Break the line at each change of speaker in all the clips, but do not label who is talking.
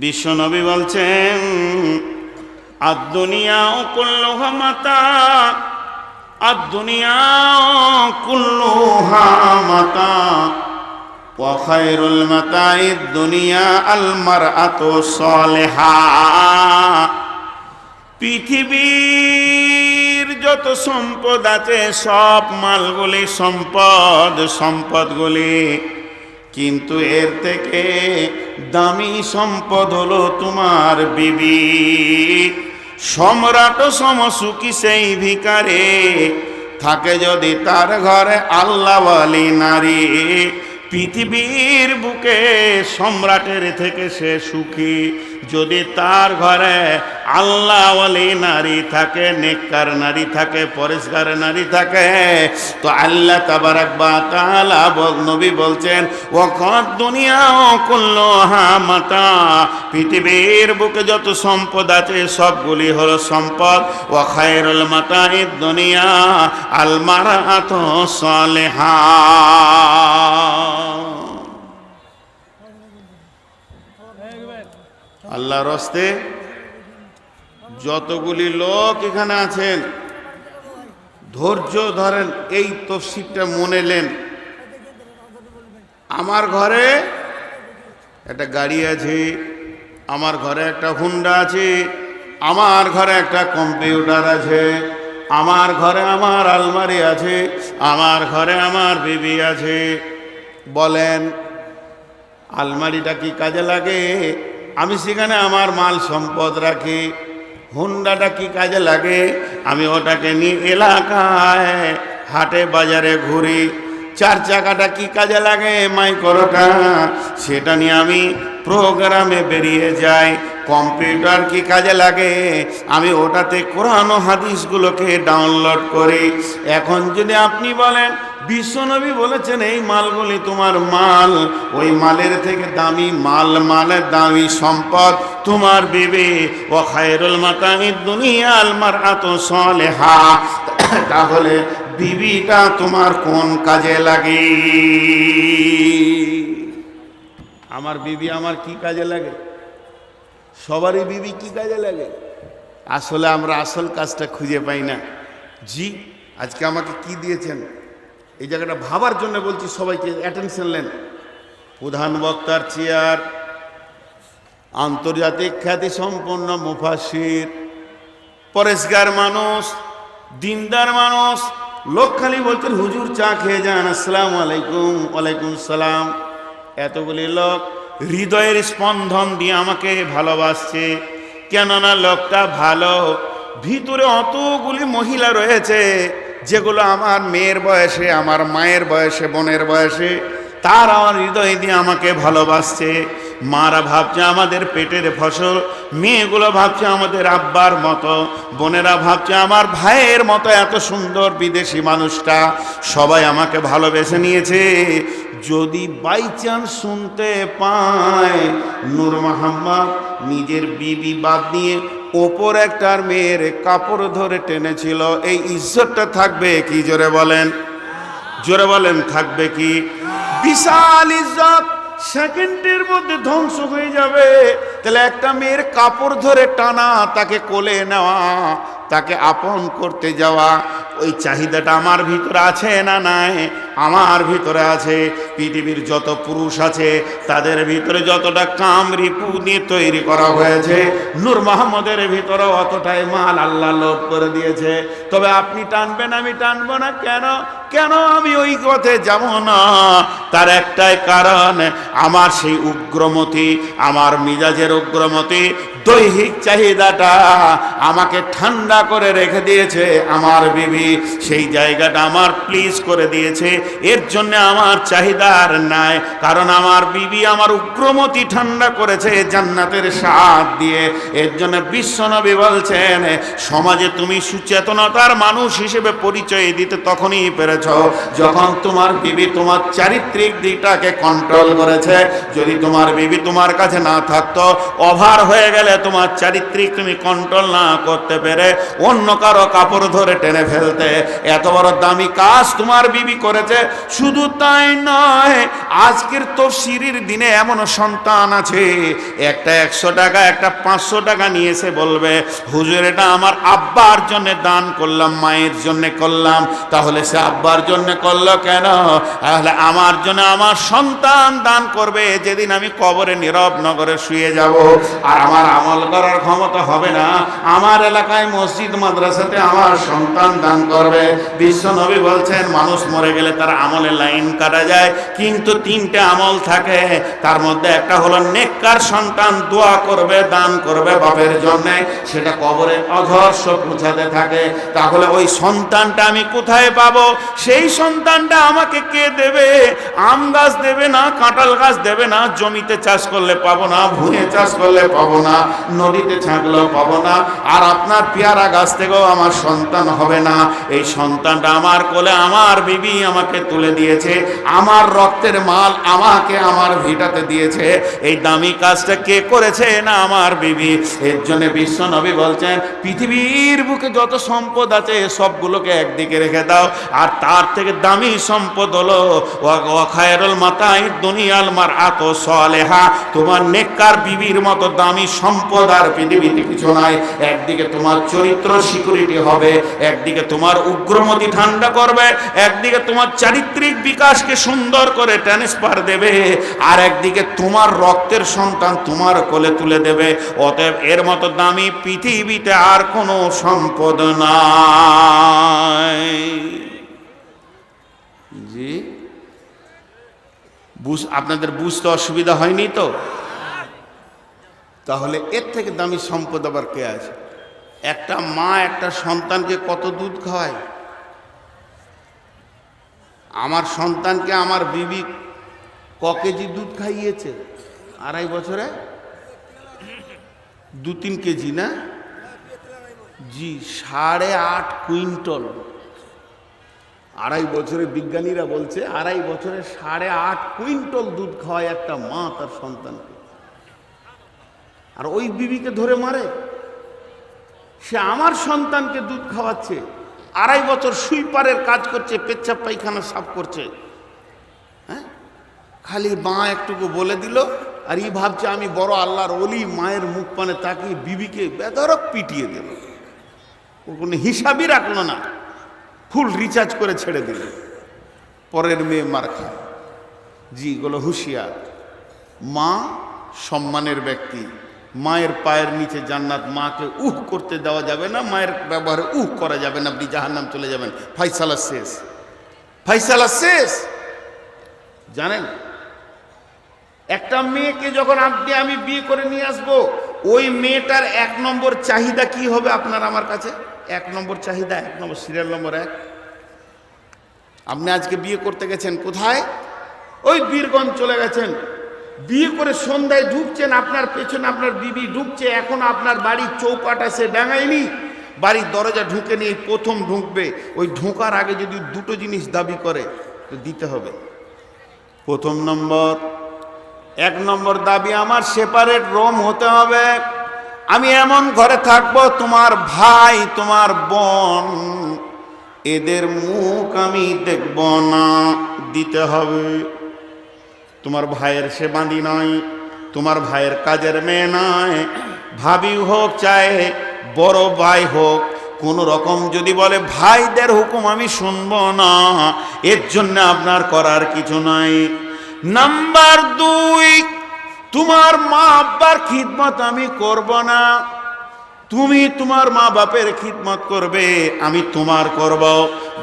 বিশ্বনবী বলছেন, আদ-দুনিয়া কুল্লুহা মাতা, আদ-দুনিয়া কুল্লুহা মাতা, ওয়া খায়রুল মাতাইদ দুনিয়া আল মারআতু সালিহা। পৃথিবীর যত সম্পদ আছে সব মালগুলি সম্পদগুলি, কিন্তু এর থেকে দামি সম্পদ হলো তোমার বিবি। সম্রাট সমসুখী সেই ভিখারে থাকে যদি তার ঘরে আল্লাহওয়ালি নারী। পৃথিবীর বুকে সম্রাটের থেকে সে সুখী যদি তার ঘরে আল্লাহওয়ালি নারী থাকে, নেককার নারী থাকে, পরিষ্কার নারী থাকে। তো আল্লাহ তাবারাক ওয়া তাআলা নবী বলছেন, ওয়াকাদ দুনিয়া কুল্লুহা মাতা, পৃথিবীর বুকে যত সম্পদ আছে সবগুলি হলো সম্পদ। ওয়া খায়রুল মাতাইদ দুনিয়া আল মারআতু সালিহা। আল্লাহর রাস্তে যতগুলি লোক এখানে আছেন, ধৈর্য ধরেন, এই তফসিরটা মনে নেন। আমার ঘরে একটা গাড়ি আছে, আমার ঘরে একটা হুন্ডা আছে, আমার ঘরে একটা কম্পিউটার আছে, আমার ঘরে আমার আলমারি আছে, আমার ঘরে আমার বিবি আছে। বলেন, আলমারিটা কি কাজে লাগে? আমি সেখানে আমার মাল সম্পদ রাখি। হুন্ডাটা কি কাজে লাগে? আমি ওটাকে নিয়ে এলাকায় হাটে বাজারে ঘুরি। চার চাকাটা কি কাজে লাগে? মাইক্রোটা, সেটা নিয়ে আমি প্রোগ্রামে বেরিয়ে যাই। কম্পিউটার কি কাজে লাগে? আমি ওটাতে কোরআন ও হাদিসগুলোকে ডাউনলোড করি। এখন যদি আপনি বলেন, বিশ্বনবী বলেছেন এই মালগুলি তোমার মাল, ওই মালের থেকে দামি মাল মানে দামি সম্পদ তোমার বিবি। ওয়া খায়রুল মাতাইদ দুনিয়া আল মারআতু সালিহা, তাহলে বিবিটা তোমার কোন কাজে লাগে? আমার বিবি আমার কি কাজে লাগে? সবারই বিবি কি কাজে লাগে? আসলে আমরা আসল কাজটা খুঁজে পাই না। জি, আজকে আমাকে কি দিয়েছেন এই জায়গাটা ভাবার জন্য বলছি, সবাইকে অ্যাটেনশন নেন। প্রধান বক্তার চেয়ার, আন্তর্জাতিক খ্যাতি সম্পন্ন মুফাসসির, পরেশগার মানুষ, দিনদার মানুষ, লোক খালি বলছেন হুজুর চা খেয়ে যান, আসসালামু আলাইকুম। ওয়ালাইকুম সালাম। এতগুলি লোক হৃদয়ের স্পন্দন দিয়ে আমাকে ভালোবাসছে, কেননা লোকটা ভালো। ভিতরে অতগুলি মহিলা রয়েছে যেগুলো আমার মেয়ের বয়সে, আমার মায়ের বয়সে, বোনের বয়সে, তারা আমার হৃদয় দিয়ে আমাকে ভালোবাসছে। মারা ভাবছে আমাদের পেটের ফসল, মেয়েগুলো ভাবছে আমাদের আব্বার মতো, বোনেরা ভাবছে আমার ভাইয়ের মতো। এত সুন্দর বিদেশি মানুষটা, সবাই আমাকে ভালোবেসে নিয়েছে। যদি বাই চান্স শুনতে পায় নূর মোহাম্মদ নিজের বিবি বাদ দিয়ে ওপর একটার মেয়ের কাপড় ধরে টেনেছিল, এই ইজ্জতটা থাকবে কি? জোরে বলেন, জোরে বলেন, থাকবে কি? বিশাল ইজ্জত সেকেন্ডের মধ্যে ধ্বংস হয়ে যাবে। তাহলে একটা মেয়ের কাপড় ধরে টানা, তাকে কোলে নেওয়া, তাকে আপন করতে যাওয়া, ওই চাহিদাটা আমার ভিতরে আছে না নাই? আমার ভিতরে আছে। পৃথিবীর যত পুরুষ আছে তাদের ভিতরে যতটা কামরিপু দিয়ে তৈরি করা হয়েছে, নূর মোহাম্মদের ভিতরে অতটাই মাল আল্লাহ লোভ করে দিয়েছে। তবে আপনি টানবেন, আমি টানবো না। কেন? কেন আমি ওই পথে যাব না? তার একটাই কারণ, আমার সেই উগ্রমতি, আমার মিজাজের উগ্রমতি, দৈহিক চাহিদাটা আমাকে ঠান্ডা করে রেখে দিয়েছে আমার বিবি। সেই জায়গাটা আমার প্লিজ করে দিয়েছে। এর জন্য আমার চাহিদা আর নাই, কারণ আমার বিবি আমার উগ্রমতি ঠান্ডা করেছে জান্নাতের স্বাদ দিয়ে। এর জন্য বিশ্বনবী বলছেন, সমাজে তুমি সুচেতনতার মানুষ হিসেবে পরিচয় দিতে তখনই পেরেছ যখন তোমার বিবি তোমার চারিত্রিক দিকটাকে কন্ট্রোল করেছে। যদি তোমার বিবি তোমার কাছে না থাকতো, ওভার হয়ে গেলে তোমার চারিত্রিক তুমি কন্ট্রোল না করতে পেরে অন্য কারো কাপড় ধরে টেনে ফেলতে ফেলতে। এত বড় দামি কাজ তোমার বিবি করেছে। শুধু তাই নয়, আজকের তাফসীরের দিনে এমন সন্তান আছে, একটা 100 টাকা একটা 500 টাকা নিয়েছে, বলবে হুজুর এটা আমার আব্বার জন্য দান করলাম, মায়ের জন্য করলাম। তাহলে সে আব্বার জন্য করলো কেন? তাহলে আমার জন্য আমার সন্তান দান করবে যেদিন আমি কবরে নীরব নগরে শুয়ে যাব। আর আমার আমল করার ক্ষমতা হবে না, আমার এলাকায় মসজিদ মাদ্রাসাতে আমার সন্তান দান করবে। বিশ্ব নবী বলছেন মানুষ মরে গেলে তার আমলের লাইন কাটা যায়, কিন্তু 3টে আমল থাকে, তার মধ্যে একটা হলো নেককার সন্তান দোয়া করবে, দান করবে বাপের জন্য, সেটা কবরে অধর্ষ পৌঁছাতে থাকে। তাহলে ওই সন্তানটা আমি কোথায় পাবো? সেই সন্তানটা আমাকে কে দেবে? আম গাছ দেবে না, কাঁঠাল গাছ দেবে না, জমিতে চাষ করলে পাবো না, ভুঁয়ে চাষ করলে পাবো না, নদীতে ছাঁকলেও পাবো না, আর আপনার পেয়ারা গাছ থেকেও আমার সন্তান হবে না। এই সন্তানটা আমার কোলে আমার বিবি আমাকে তুলে দিয়েছে, আমার রক্তের মাল আমাকে আমার ভিটাতে দিয়েছে। এই দামি কাজটা কে করেছে? না আমার বিবি। এর জন্য বিশ্ব নবী বলছেন পৃথিবীর বুকে যত সম্পদ আছে সবগুলোকে একদিকে রেখে দাও, আর তার থেকে দামি সম্পদ হলো ওয়া খায়রুল মাতাই দুনিয়াল মারআতু সালেহা। তোমার নেককার বিবির মতো দামি সম্পদ আর পৃথিবীতে কিছু নাই। একদিকে তোমার চরিত্র সিকিউরিটি হবে, একদিকে তোমার উগ্রমতি ঠান্ডা করবে, একদিকে তোমার চারিত্রিক বিকাশকে সুন্দর করে ট্রান্সফার দেবে, আর একদিকে তোমার রক্তের সন্তান তোমার কোলে তুলে দেবে। অতএব এর মতো দামি পৃথিবীতে আর কোনো সম্পদ নাই। জি, আপনাদের বুঝতে অসুবিধা হয়নি তো? তাহলে এর থেকে দামি সম্পদ আবার কে আছে? একটা মা একটা সন্তানকে কত দুধ খাওয়ায়? আমার সন্তানকে আমার বিবি ক কেজি দুধ খাইয়েছে? 2.5 বছরে 2-3 কেজি না? জি, 8.5 কুইন্টল। 2.5 বছরে বিজ্ঞানীরা বলছে 2.5 বছরে 8.5 কুইন্টল দুধ খাওয়ায় একটা মা তার সন্তানকে। আর ওই বিবিকে ধরে মারে। সে আমার সন্তানকে দুধ খাওয়াচ্ছে, 2.5 বছর সুইপারের কাজ করছে, পেচ্ছাপ পায়খানা সাফ করছে। হ্যাঁ, খালি মা একটুকু বলে দিল, আর ই ভাবছে আমি বড় আল্লাহর ওলি, মায়ের মুখ পানে তাকিয়ে বিবিকে বেধড়ক পিটিয়ে দিল। ও কোনো হিসাবই রাখলো না, ফুল রিচার্জ করে ছেড়ে দিল। পরের মেয়ে মার খায়। জি, এগুলো হুঁশিয়ার। মা সম্মানের ব্যক্তি, মায়ের পায়ের নিচে জান্নাত। মাকে উহ করতে দেওয়া যাবে না, মায়ের ব্যবহারে উহ করা যাবে না, আপনি জাহান্নাম চলে যাবেন। ফাইসালা শেষ, ফাইসালা শেষ। জানেন, একটা মেয়েকে যখন আমি বিয়ে করে নিয়ে আসবো, ওই মেয়েটার 1 নম্বর চাহিদা কি হবে আপনার আমার কাছে? 1 নম্বর চাহিদা, 1 নম্বর সিরিয়াল নম্বর 1। আপনি আজকে বিয়ে করতে গেছেন কোথায়? ওই বীরগঞ্জ চলে গেছেন, বিয়ে করে সন্ধ্যায় ঢুকছেন, আপনার পেছনে আপনার বিবি ঢুকছে, এখন আপনার বাড়ির চৌকাটা সে ডাঙায়নি, বাড়ির দরজা ঢুকে নিয়ে প্রথম ঢুকবে। ওই ঢোকার আগে যদি 2টো জিনিস দাবি করে তো দিতে হবে। প্রথম নম্বর, 1 নম্বর দাবি আমার সেপারেট রুম হতে হবে। আমি এমন ঘরে থাকবো তোমার ভাই তোমার বোন এদের মুখ আমি দেখব না, দিতে হবে। তোমার ভাইয়ের সে বাঁধি নয়, তোমার ভাইয়ের কাজের মেয়ে নয়, ভাবি হোক চাहे বড় ভাই হোক, কোন রকম যদি বলে ভাইদের হুকুম আমি শুনবো না, এর জন্য আপনার করার কিছু নাই। নাম্বার 2, তোমার মা আব্বার খিদমত আমি করব না, তুমি তোমার মা বাপের খিদমত করবে, আমি তোমার করব।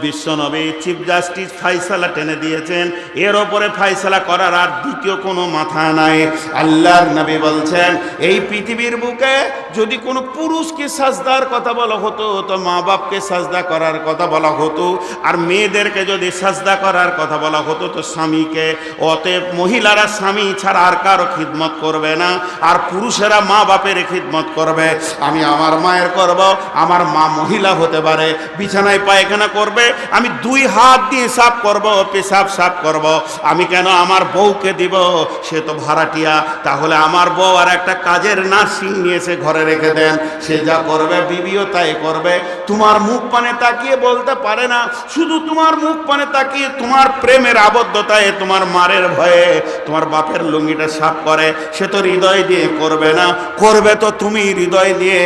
বিশ্বনবী চিফ জাস্টিস ফাইসালা টেনে দিয়েছেন, এর ওপরে ফাইসালা করার আর দ্বিতীয় কোনো মাথা নাই। আল্লাহর নবী বলছেন এই পৃথিবীর বুকে যদি কোনো পুরুষকে সাজদার কথা বলা হতো তো মা বাপকে সাজদা করার কথা বলা হতো, আর মেয়েদেরকে যদি সাজদা করার কথা বলা হতো তো স্বামীকে। অতএব মহিলারা স্বামী ছাড়া আর কারো খিদমত করবে না, আর পুরুষেরা মা বাপের খিদমত করবে। আমি আমার মায়ের করব, আমার মা মহিলা হতে পারে, বিছানায় পায়খানা করবে, আমি 2 হাত দিয়ে সাফ করব, পেশাব সাফ করব, আমি কেন আমার বউকে দিব? সে তো ভাড়াটিয়া, তাহলে আমার বউ আর একটা কাজের নার্সিং নিয়েছে, ঘরে রেখে দেন, সে যা করবে বিবিও তাই করবে। তোমার মুখ পানে তাকিয়ে বলতে পারে না, শুধু তোমার মুখ পানে তাকিয়ে তোমার প্রেমের আবদ্ধতায়, তোমার মারের ভয়ে তোমার বাপের লুঙ্গিটা সাফ করে, সে তো হৃদয় দিয়ে করবে না, করবে তো তুমি হৃদয় দিয়ে।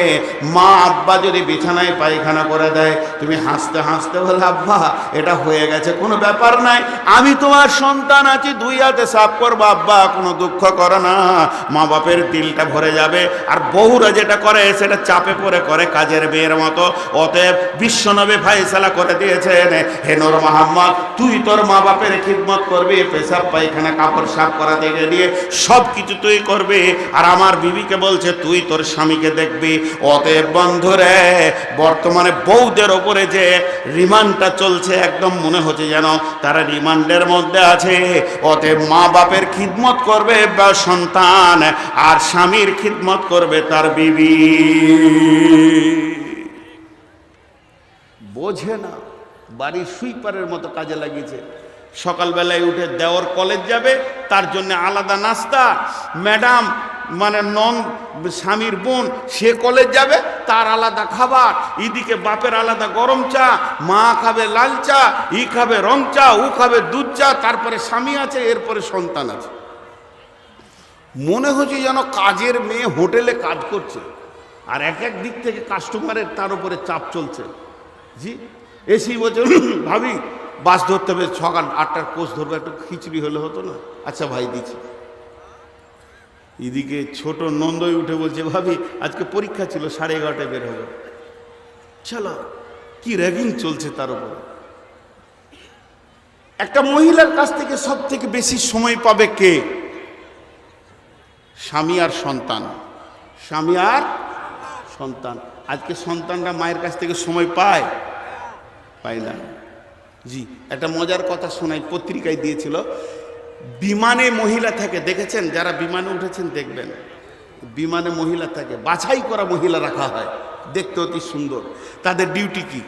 মা আব্বা যদি বিছানায় পায়খানা করে দেয়, তুমি হাসতে হাসতে বলে আব্বা এটা হয়ে গেছে, কোনো ব্যাপার নাই, আমি তোমার সন্তান আছি, 2 হাতে সাফ করবো আব্বা, কোনো দুঃখ করো না। মা বাপের দিলটা ভরে যাবে। আর বহুরা যেটা করে সেটা চাপে পড়ে করে, কাজের মেয়ের মতো। অতএব বিশ্বনবী ফায়সালা করে দিয়েছেন, হে নূর মুহাম্মদ, তুই তোর মা বাপের খিদমত করবি, পেশাব পায়খানা কাপড় সাফ করা থেকে নিয়ে সব কিছু তুই করবি। আর আমার বিবিকে বলছে তুই তোর স্বামীকে দেখবি। অতএব বন্ধুরে, বর্তমানে বউদের ওপরে যে রিমান্ডটা চলছে, একদম মনে হচ্ছে যেন তারা রিমান্ডের মধ্যে আছে। অতএব মা বাপের খিদমত করবে বা সন্তান, আর স্বামীর খিদমত করবে তার বিবি। বোঝে না, বাড়ির সুইপারের মতো কাজে লাগিয়েছে। সকালবেলায় উঠে দেওর কলেজ যাবে, তার জন্য আলাদা নাস্তা, ম্যাডাম মানে নন স্বামীর বোন সে কলেজ যাবে, তার আলাদা খাবার, এদিকে বাপের আলাদা গরম চা, মা খাবে লাল চা, ই খাবে রং চা, ও খাবে দুধ চা, তারপরে স্বামী আছে, এরপরে সন্তান আছে। মনে হচ্ছে যেন কাজের মেয়ে হোটেলে কাজ করছে, আর এক এক দিক থেকে কাস্টমারের তার উপরে চাপ চলছে। জি এসি বলছে ভাবি বাস ধরতে হবে, সকাল 8টার কোচ ধরবে, একটু খিচুড়ি হলে হতো না? আচ্ছা ভাই দিচ্ছি। এদিকে ছোট নন্দই উঠে বলছে ভাবি আজকে পরীক্ষা ছিল, 11:30টায় বের হবে। চলো, কি র্যাগিং চলছে তার উপরে। একটা মহিলার কাছ থেকে সব থেকে বেশি সময় পাবে কে? স্বামী আর সন্তান। স্বামী আর সন্তান। আজকে সন্তানরা মায়ের কাছ থেকে সময় পায়? পায় না। জি, একটা মজার কথা শোনাই, পত্রিকায় দিয়েছিল। বিমানে মহিলা থাকে, দেখেছেন? যারা বিমানে উঠেছেন দেখবেন, বিমানে মহিলা থাকে, বাছাই করা মহিলা রাখা হয়, দেখতে অতি সুন্দর। তাদের ডিউটি কি?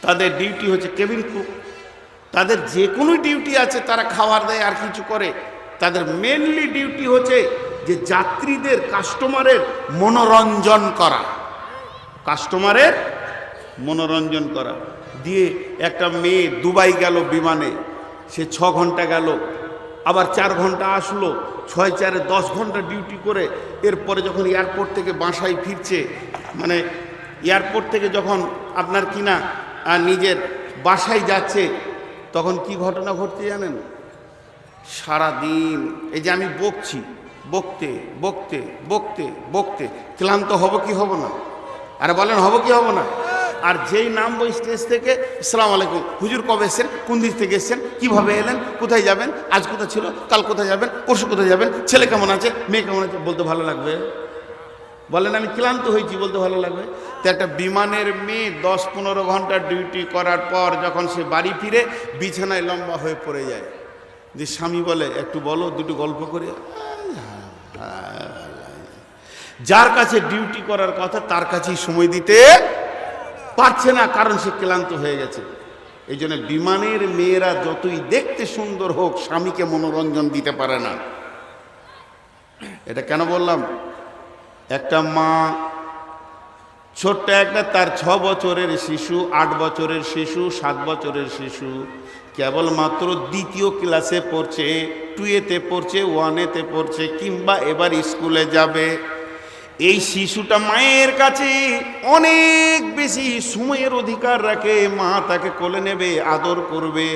তাদের ডিউটি হচ্ছে কেবিন কুক। তাদের যে কোনো ডিউটি আছে, তারা খাবার দেয় আর কিছু করে। তাদের মেনলি ডিউটি হচ্ছে যে যাত্রীদের, কাস্টমারের মনোরঞ্জন করা, কাস্টমারের মনোরঞ্জন করা। দিয়ে একটা মেয়ে দুবাই গেল বিমানে, সে 6 ঘন্টা গেল, আবার 4 ঘন্টা আসলো, 6 4 10 ঘন্টা ডিউটি করে এরপরে যখন এয়ারপোর্ট থেকে বাসায় ফিরছে, মানে এয়ারপোর্ট থেকে যখন আপনার কিনা নিজের বাসায় যাচ্ছে, তখন কি ঘটনা ঘটছে জানেন? সারাদিন এই যে আমি বকছি, বকতে বকতে বকতে বকতে ক্লান্ত হব কি হব না? আরে বলেন হব কি হব না? আর যেই নামবো স্টেজ থেকে, আসসালামু আলাইকুম হুজুর, কবে এসেছেন, কোন দিক থেকে এসেছেন, কীভাবে এলেন, কোথায় যাবেন, আজ কোথায় ছিল, কাল কোথায় যাবেন, পরশু কোথায় যাবেন, ছেলে কেমন আছে, মেয়ে কেমন আছে, বলতে ভালো লাগবে? বলেন আমি ক্লান্ত হয়েছি, বলতে ভালো লাগবে? তো একটা বিমানের মেয়ে 10-15 ঘন্টা ডিউটি করার পর যখন সে বাড়ি ফিরে, বিছানায় লম্বা হয়ে পড়ে যায়। যে স্বামী বলে একটু বলো, দুটো গল্প করে। যার কাছে ডিউটি করার কথা তার কাছেই সময় দিতে পারছে না, কারণ সে ক্লান্ত হয়ে গেছে। এই জন্য বিমানের মেয়েরা যতই দেখতে সুন্দর হোক, স্বামীকে মনোরঞ্জন দিতে পারে না। এটা কেন বললাম? একটা মা, ছোট্ট একটা, তার 6 বছরের শিশু, 8 বছরের শিশু, 7 বছরের শিশু, কেবলমাত্র 2য় ক্লাসে পড়ছে, 2তে পড়ছে, 1তে পড়ছে, কিংবা এবার স্কুলে যাবে। এই শিশুটা মায়ের কাছে অনেক বেশি সময়ের অধিকার রাখে। মা তাকে কোলে নেবে, আদর করবে,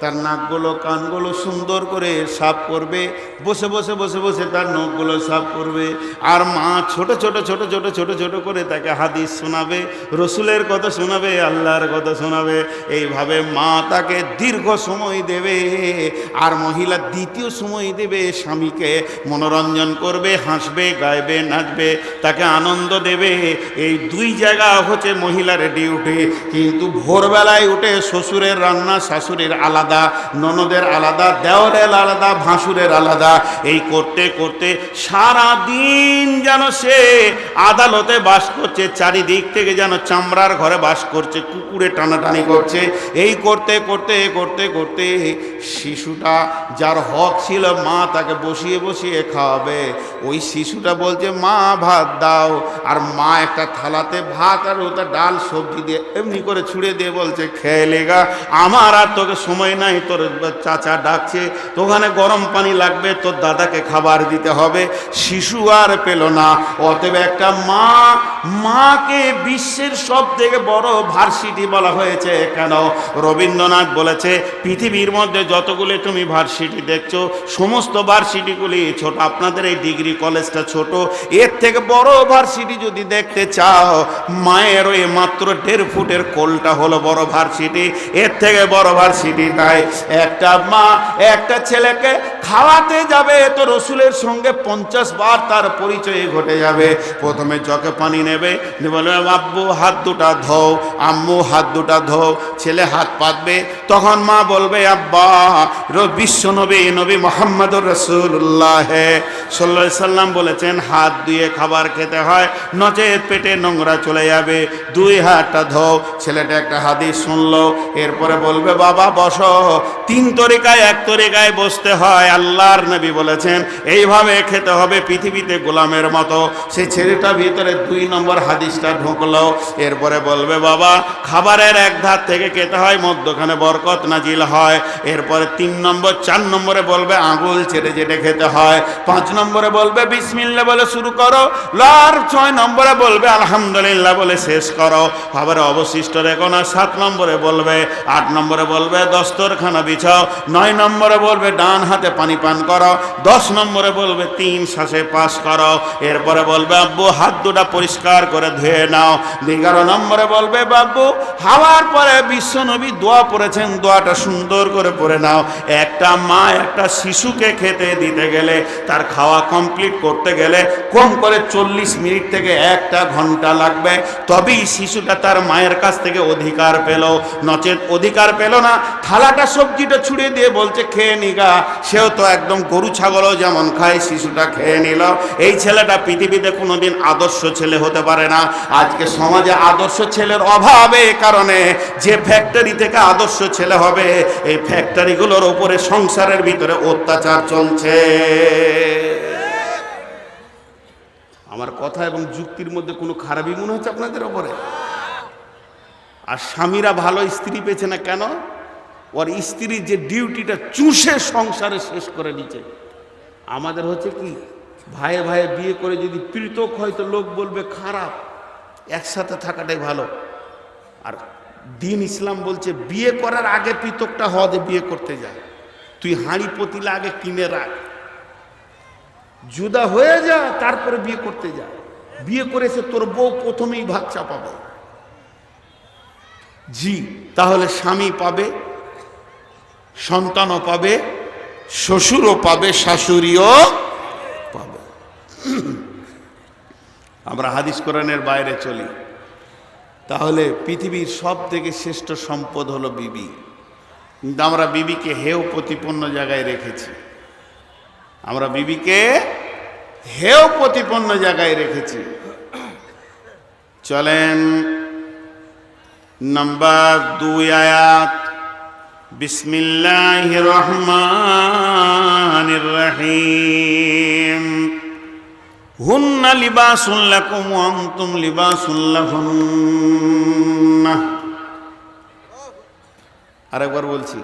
তার নাকগুলো কানগুলো সুন্দর করে সাফ করবে, বসে বসে বসে বসে তার নখগুলো সাফ করবে। আর মা ছোট ছোট ছোট ছোট ছোট ছোট করে তাকে হাদিস শোনাবে, রসুলের কথা শোনাবে, আল্লাহর কথা শোনাবে। এইভাবে মা তাকে দীর্ঘ সময় দেবে। আর মহিলা 2য় সময় দেবে, স্বামীকে মনোরঞ্জন করবে, হাসবে, গাইবে, নাচবে, তাকে আনন্দ দেবে। এই 2 জায়গা হচ্ছে মহিলার ডিউটি। কিন্তু ভোরবেলায় উঠে শ্বশুরের রান্না, শাশুড়ির আলাদা আলাদা, ননদের আলাদা, দেওরের আলাদা, ভাসুরের আলাদা। এই করতে করতে সারা দিন যেন সে আদালতে বাস করছে, চারিদিক থেকে যেন চামড়ার ঘরে বাস করছে, কুকুরে টানাটানি করছে। এই করতে করতে করতে করতে শিশুটা, যার হক ছিল মা তাকে বসিয়ে বসিয়ে খাওয়াবে, ওই শিশুটা বলছে মা ভাত দাও, আর মা একটা থালাতে ভাত আর ওটা ডাল সবজি দিয়ে এমনি করে ছুঁড়ে দিয়ে বলছে খেয়ে লেগা, আমার আর তোকে সময় নাই, তোর চাচা ডাকছে, তো ওখানে গরম পানি লাগবে, তোর দাদাকে খাবার দিতে হবে। শিশু আর পেল না। অতএব একটা মাকে বিশ্বের সব থেকে বড় ভার্সিটি বলা হয়েছে। কেন? রবীন্দ্রনাথ বলেছে পৃথিবীর মধ্যে যতগুলি তুমি ভার্সিটি দেখছো সমস্ত ভার্সিটিগুলি ছোট, আপনাদের এই ডিগ্রি কলেজটা ছোট, এর থেকে বড় ভার্সিটি যদি দেখতে চাও, মায়ের ওই মাত্র 1.5 ফুটের কোলটা হলো বড় ভার্সিটি, এর থেকে বড় ভার্সিটি নাই। একটা মা একটা ছেলেকে খাওয়াতে যাবে তো রসুলের সঙ্গে 50 বার তার পরিচয় ঘটে যাবে। প্রথমে চোখে পানি নেবে, বলবে আব্বু হাত দুটা ধো, আম্মু হাত দুটা ধো, ছেলে হাত পাতবে, তখন মা বলবে আব্বা বিশ্ব নবী মুহাম্মদুর রাসূলুল্লাহ সাল্লাল্লাহু আলাইহি সাল্লাম বলেছেন হাত ধুয়ে খাবার খেতে হয়, নচেত পেটে নোংরা চলে যাবে, 2 হাতটা ধো। ছেলেটা একটা হাদিস শুনলো, এরপরে বলবে বাবা বসো, 3 তরিকায় 1 তরিকায় বসতে হয়, আল্লাহর নবী বলেছেন এইভাবে খেতে হবে পৃথিবীতে গোলামের মতো। সেই ছেলেটা ভিতরে 2 নম্বর হাদিসটা ঢুকলো। এরপরে বলবে বাবা খাবারের এক ধার থেকে খেতে হয়, মধ্যখানে বরকত নাজিল হয়। এরপরে 3 নম্বর 4 নম্বরে বলবে আঙুল চেটে চেটে খেতে হয়, 5 নম্বরে বলবে বিসমিল্লাহ বলে শুরু করো, আর 6 নম্বরে বলবে আলহামদুলিল্লাহ বলে শেষ করো, খাবারের অবশিষ্ট রেখো না। 7 নম্বরে বলবে, 8 নম্বরে বলবে দস্তরখানা বিছাও, 9 নম্বরে বলবে ডান হাতে পানি পান করো, 10 নম্বরে বলবে 3 শ্বাসে পাস করো। এরপরে বলবে আব্বু হাত দুটা পরিষ্কার করে ধুয়ে নাও। 11 নম্বরে বলবে বাব্বু খাওয়ার পরে বিশ্বনবী দোয়া পড়েছেন, দোয়াটা সুন্দর করে পড়ে নাও। একটা মা একটা শিশুকে খেতে দিতে গেলে, তার খাওয়া কমপ্লিট করতে গেলে কম করে 40 মিনিট থেকে 1 ঘন্টা লাগবে, তবেই শিশুটা তার মায়ের কাছ থেকে অধিকার পেল, নচেত অধিকার পেল না। থালাটা সবজিটা ছুড়ে দিয়ে বলছে খেয়ে নিগা, সেও তো একদম গরু ছাগলও যেমন খায়, শিশুটা খেয়ে নিল। এই ছেলেটা পৃথিবীতে কোনোদিন আদর্শ ছেলে হতে পারে না। আজকে সমাজে আদর্শ ছেলের অভাবে কারণে যে ফ্যাক্টরি থেকে আদর্শ ছেলে হবে, এই ফ্যাক্টরিগুলোর উপরে সংসারের ভিতরে অত্যাচার চলছে। আমার কথা এবং যুক্তির মধ্যে কোনো খারাপই মনে হচ্ছে আপনাদের ওপরে? আর স্বামীরা ভালো স্ত্রী পেয়েছে না কেন? ওর স্ত্রীর যে ডিউটিটা চুষে সংসারে শেষ করে নিচ্ছে। আমাদের হচ্ছে কি, ভাইয়ে ভাইয়ে বিয়ে করে যদি পৃথক হয় তো লোক বলবে খারাপ, একসাথে থাকাটাই ভালো। আর দিন ইসলাম বলছে বিয়ে করার আগে পৃথকটা হওয়া, বিয়ে করতে যায় তুই হাঁড়ি পতিলা আগে কিনে রাখ, জুদা হয়ে যা, তারপরে বিয়ে করতে যা। বিয়ে করেছে তোর বউ প্রথমেই ভাগ চাপাবে। জি, তাহলে স্বামী পাবে, সন্তানও পাবে, শ্বশুরও পাবে, শাশুড়িও পাবে। আমরা হাদিস কোরআনের বাইরে চলি, তাহলে পৃথিবীর সব থেকে শ্রেষ্ঠ সম্পদ হলো বিবি, কিন্তু আমরা বিবিকে হেয় প্রতিপন্ন জায়গায় রেখেছি। আমরা বিবিকে হেয় প্রতিপন্ন জায়গায় রেখেছি। চলেন নাম্বার 2 আয়াত, বিসমিল্লাহির রহমানির রহিম, হুন্না লিবাসুল লাকুম ওয়া আনতুম লিবাসুল লাহুন্না। আরেকবার বলছি,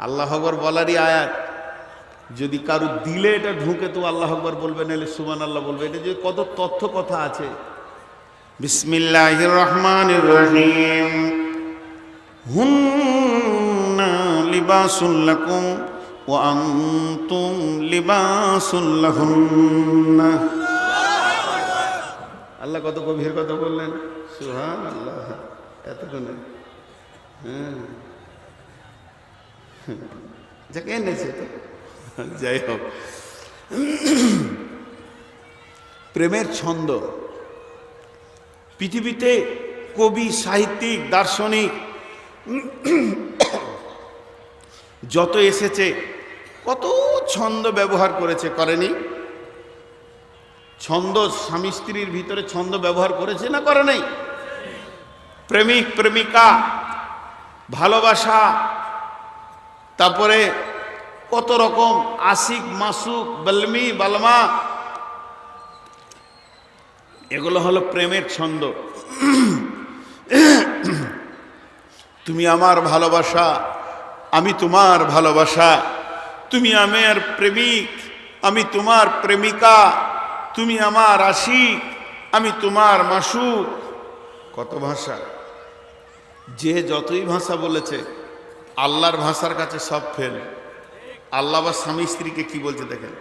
আল্লাহু আকবার বলারই আয়াত। যদি কারো দিলে এটা ঢুকে তো আল্লাহু আকবার বলবে, নাহলে সুবহানাল্লাহ বলবে। এটা যে কত তথ্য কথা আছে। বিসমিল্লাহির রহমানির রহিম, হুন্না লিবাসুল লাকুম ওয়া আনতুম লিবাসুল লাহুন্না। আল্লাহ কত গভীর কথা বললেন, সুবহানাল্লাহ। এতক্ষণে যাকে এনেছে তো যাই হোক, প্রেমের ছন্দ। পৃথিবীতে কবি, সাহিত্যিক, দার্শনিক যত এসেছে কত ছন্দ ব্যবহার করেছে, করেনি? ছন্দ স্বামী স্ত্রীর ভিতরে ছন্দ ব্যবহার করেছে না করে নাই? প্রেমিক প্রেমিকা, ভালোবাসা, তারপরে কত রকম আশিক মাসুক, বলমি বালমা, এগুলো হলো প্রেমের ছন্দ। তুমি আমার ভালোবাসা, আমি তোমার ভালোবাসা, তুমি আমার প্রেমিক, আমি তোমার প্রেমিকা, তুমি আমার আশিক, আমি তোমার মাসুক। কত ভাষা, যে যতই ভাষা বলেছে আল্লাহর ভাষার কাছে সব ফেল। আল্লাহ বা স্বামী স্ত্রীকে কি বলছে দেখেন,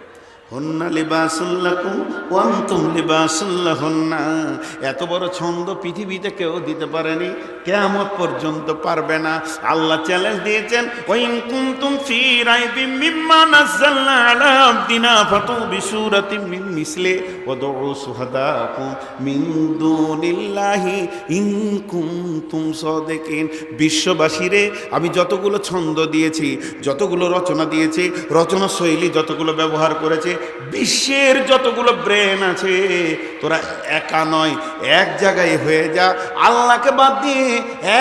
হুন্না লিবাসুল লাকুম ওয়া আনতুম লিবাসুল লাহুন্না। এত বড় ছন্দ পৃথিবীতে কেউ দিতে পারেনি, কিয়ামত পর্যন্ত পারবে না। আল্লাহ চ্যালেঞ্জ দিয়েছেন, ওয়া ইন কুনতুম ফি রাইবিম মিম্মা নাযালনা আলা আবদিনা ফাতু বিসূরাতিম মিন মিসলি ওয়া দুউ শুহাদাকুম মিন দুনিল্লাহি ইন কুনতুম সাদিকিন। বিশ্ববাসীরে আমি যতগুলো ছন্দ দিয়েছি, যতগুলো রচনা দিয়েছি, রচনা শৈলী যতগুলো ব্যবহার করেছে, বিশ্বের যতগুলো ব্রেন আছে, তোরা একা নয়, এক জায়গায় হয়ে যা। আল্লাহকে বাদ দিয়ে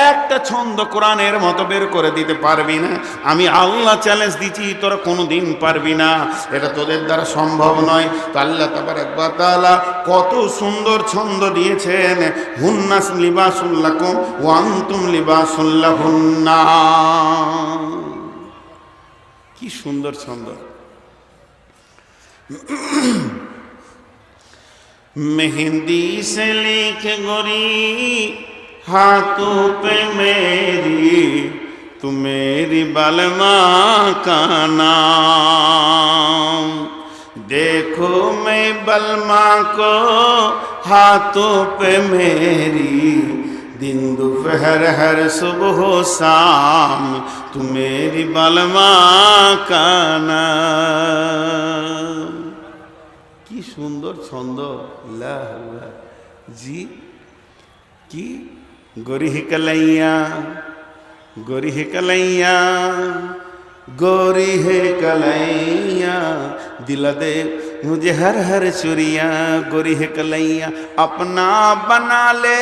একটা ছন্দ কোরআনের মতো বের করে দিতে পারবি না। আমি আল্লাহ চ্যালেঞ্জ দিচ্ছি, তোরা কোনোদিন পারবি না, এটা তোদের দ্বারা সম্ভব নয়। তো আল্লাহ তাবারক ওয়া তাআলা কত সুন্দর ছন্দ দিয়েছেন, হুন্না লিবাসুল লাকুম ওয়া আনতুম লিবাসুল লাহুন্না। কি সুন্দর ছন্দ। मेहंदी से लिखे गोरी हाथों पे मेरी, तू मेरी बलमा का नाम। देखो मैं बलमा को हाथों पे मेरी, दिन दोपहर हर सुबह शाम, तू मेरी बलमा का नाम। কি সুন্দর ছন্দ। জি কি गोरी है कलैया, गोरी है कलैया, गोरी है कलैया, दिला दे मुझे हर हर चुरिया, गोरी है कलैया, अपना बना ले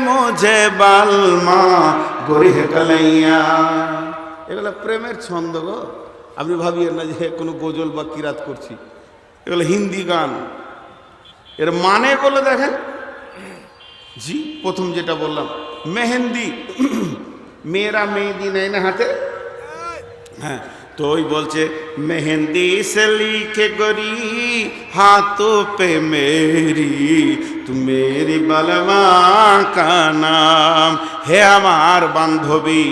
मुझे बालमा, गोरी है कलैया। এগুলো প্রেমের ছন্দ গো। আপনি ভাবিয়েন না যে কোনো গজল বা কিরাত করছি, এগুলো হিন্দি গান। এর মানে বলে দেখেন। জি প্রথম যেটা বললাম মেহেন্দি, মেয়েরা মেহেন্দি নেয় না হাতে, হ্যাঁ, তো ওই বলছে মেহেন্দি সে লিখে গোরি হাথোं पे मेरी, तू मेरी बलमा का नाम। হে আমার বান্ধবী,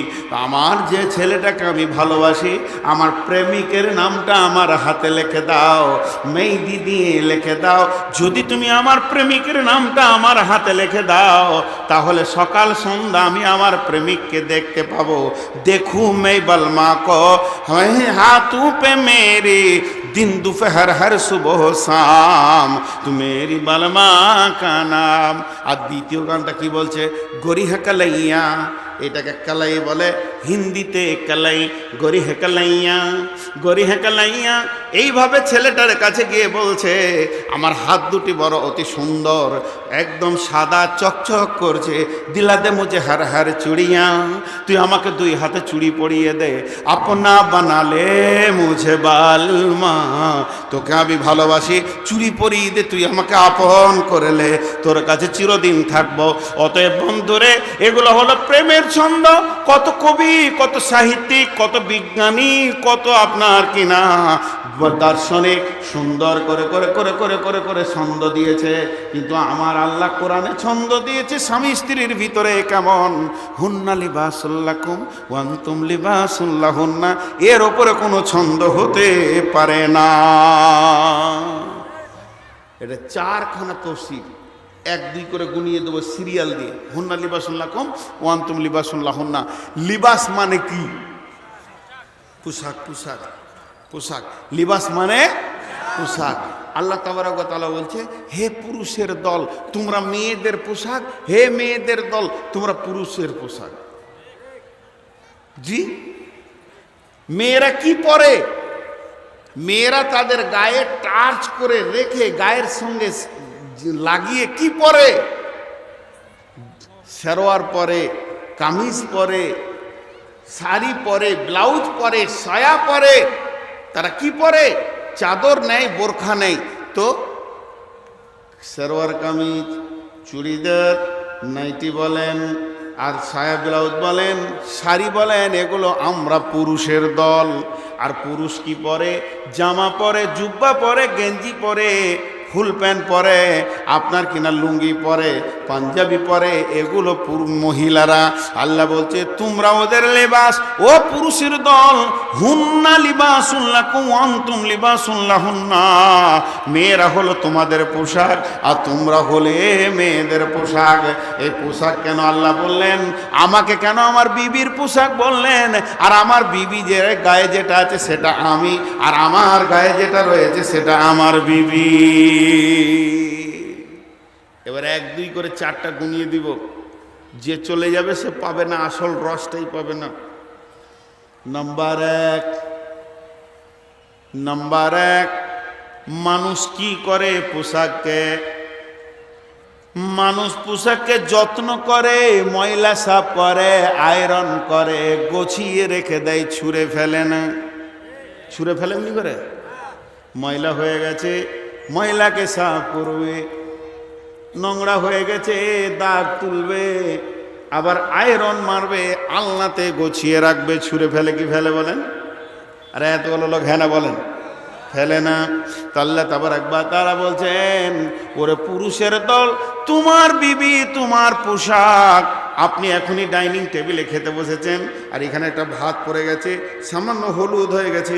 আমার যে ছেলেটাকে আমি ভালোবাসি, আমার প্রেমিকের নামটা আমার হাতে লিখে দাও, মেহেদি দিয়ে লিখে দাও। যদি তুমি আমার প্রেমিকের নামটা আমার হাতে লিখে দাও, তাহলে সকাল সন্ধ্যা আমি আমার প্রেমিককে দেখতে পাবো। দেখু मैं बलमा को हाथों पे मेरी, दिन दोपहर हर सुबह शाम, तू मेरी बलमा का नाम। আর দ্বিতীয় গানটা কি বলছে, गोरी है कलैया, এটাকে কালাই বলে, হিন্দিতে কালাই, गोरी है कलैया, गोरी है कलैया। এইভাবে ছেলেটার কাছে গিয়ে বলছে, আমার হাত দুটি বড় অতি সুন্দর, একদম সাদা চকচক করছে, দিলা দে মুঝে হর হর চুড়িয়া, তুই আমাকে দুই হাতে চুড়ি পরিয়ে দে, আপনা বানালে মুঝে বালমা, তোকে আমি ভালোবাসি, চুড়ি পরিয়ে দে, তুই আমাকে আপন করলে, তোর কাছে চিরদিন থাকবো। অতএব বন্ধুরে, এগুলো হলো প্রেমের ছন্দ। কত কবি, কত সাহিত্যিক, কত বিজ্ঞানী, কত আপনার কিনা দার্শনিক সুন্দর করে করে করে করে করে করে ছন্দ দিয়েছে, কিন্তু আমার আল্লাহ কোরআনে ছন্দ দিয়েছে স্বামী স্ত্রীর ভিতরে কেমন, হুন্না লিবাসুল লাকুম ওয়া আনতুম লিবাসুল লাহুন্না। এর ওপরে কোনো ছন্দ হতে পারে না। এটা চারখানা তফসির, এক দুই করে গুনিয়ে দেবো সিরিয়াল দিয়ে। হুন্না লিবাসুল লাকুম ওয়া আনতুম লিবাসুল লাহুন্না। লিবাস মানে কি? পোশাক, পোশাক, পোশাক। লিবাস মানে পোশাক। আল্লাহ তাবারক ওয়া তাআলা বলছে, হে পুরুষের দল তোমরা মেয়েদের পোশাক, হে মেয়েদের দল তোমরা পুরুষের পোশাক। জি মেয়েরা কি পরে? মেয়েরা তাদের গায়ে টাচ করে রেখে গায়ের সঙ্গে লাগিয়ে কি পরে? সালোয়ার পরে, কামিজ পরে, শাড়ি পরে, ব্লাউজ পরে, সায়া পরে। তারা কি পরে? চাদর নেই, বোরখা নেই, তো সালোয়ার কামিজ, চুড়িদার, নাইটি বলেন, আর সায়া ব্লাউজ বলেন, শাড়ি বলেন, এগুলো আমরা পুরুষের দল। আর পুরুষ কি পরে? জামা পরে, জুব্বা পরে, গেঞ্জি পরে, ফুল প্যান্ট পরে, আপনার কিনা লুঙ্গি পরে, পাঞ্জাবি পরে, এগুলো মহিলারা। আল্লাহ বলছে তোমরা ওদের লেবাস, ও পুরুষের দল। হুন্না লিবাসুন লাকুম ওয়া আনতুম লিবাসুন লাহুন্না। মেয়েরা হলো তোমাদের পোশাক আর তোমরা হলে মেয়েদের পোশাক। এই পোশাক কেন আল্লাহ বললেন? আমাকে কেন আমার বিবির পোশাক বললেন? আর আমার বিবি যে গায়ে যেটা আছে সেটা আমি, আর আমার গায়ে যেটা রয়েছে সেটা আমার বিবি। এবার 1 2 করে 4টা গুনিয়ে দিব। যে চলে যাবে সে পাবে না, আসল রসটাই পাবে না। নাম্বার এক, মানুষ কি করে পোশাককে? মানুষ পোশাককে যত্ন করে, ময়লা সাফ করে, আয়রন করে, গোছিয়ে রেখে দেয়, ছুঁড়ে ফেলে না। ছুঁড়ে ফেলে এমনি করে? ময়লা হয়ে গেছে, ময়লাকে সাফ করবে। নোংরা হয়ে গেছে, দাগ তুলবে, আবার আয়রন মারবে, আলনাতে গোছিয়ে রাখবে। ছুঁড়ে ফেলে কি ফেলে বলেন? আরে এতগুলো লোক হ্যাঁ না বলেন? ফেলে না। আল্লাহ তাবারাক ওয়া তাআলা বলছেন ওরে পুরুষের দল, তোমার বিবি তোমার পোশাক। আপনি এখনই ডাইনিং টেবিলে খেতে বসেছেন, আর এখানে একটা ভাত পড়ে গেছে, সামান্য হলুদ হয়ে গেছে,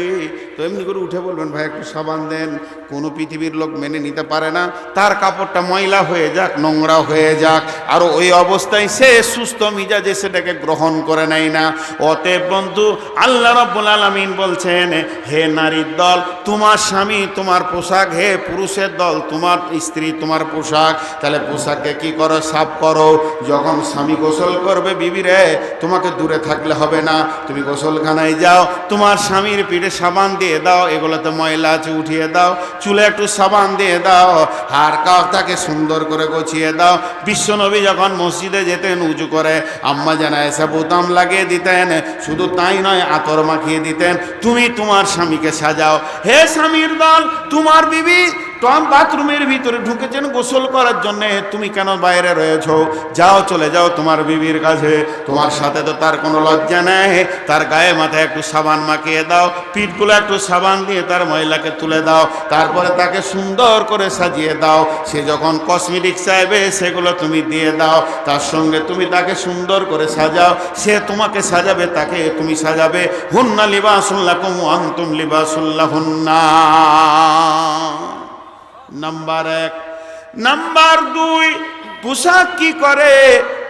তো এমনি করে উঠে বলবেন ভাই একটু সাবান দেন। কোনো পৃথিবীর লোক মেনে নিতে পারে না তার কাপড়টা ময়লা হয়ে যাক, নোংরা হয়ে যাক, আর ওই অবস্থায় সে সুস্থ মিজাজে সেটাকে গ্রহণ করে নেয় না। অতএব বন্ধু, আল্লাহ রাব্বুল আলামিন বলছেন হে নারীর দল তোমার স্বামী তোমার পোশাক, হে পুরুষের দল তোমার স্ত্রী তোমার পোশাক। তাহলে পোশাককে কি করো? সাফ করো। যখন স্বামী গোসল করবে, বিবি রে তোমাকে দূরে থাকলে হবে না, তুমি গোসলখানায় যাও, তোমার স্বামীর পিঠে সাবান দিয়ে দাও, এগুলোতে ময়লা আছে উঠিয়ে দাও, চুলে একটু সাবান দিয়ে দাও, আর কাঁধটাকে সুন্দর করে গোছিয়ে দাও। বিশ্বনবী যখন মসজিদে যেতেন উজু করে, আম্মা জানা এসে বোতাম লাগিয়ে দিতেন, শুধু তাই নয় আতর মাখিয়ে দিতেন। তুমি তোমার স্বামীকে সাজাও। হে স্বামীর দল, তোমার বিবি বাথরুমের ভিতরে ঢুকেছেন গোসল করার জন্য, তুমি কেন বাইরে রয়েছো? যাও, চলে যাও তোমার বিবির কাছে। তোমার সাথে তো তার কোনো লজ্জা নেই, তার গায়ে মাথায় একটু সাবান মাখিয়ে দাও, পিঠগুলো একটু সাবান দিয়ে তার ময়লাকে তুলে দাও, তারপরে তাকে সুন্দর করে সাজিয়ে দাও। সে যখন কসমেটিক চাইবে সেগুলো তুমি দিয়ে দাও, তার সঙ্গে তুমি তাকে সুন্দর করে সাজাও। সে তোমাকে সাজাবে, তাকে তুমি সাজাবে। হুন্না লিবাসুল লাকুম ওয়া আনতুম লিবাসুল লাহুন্না। নাম্বার 1। নাম্বার 2, পোশাক কি করে?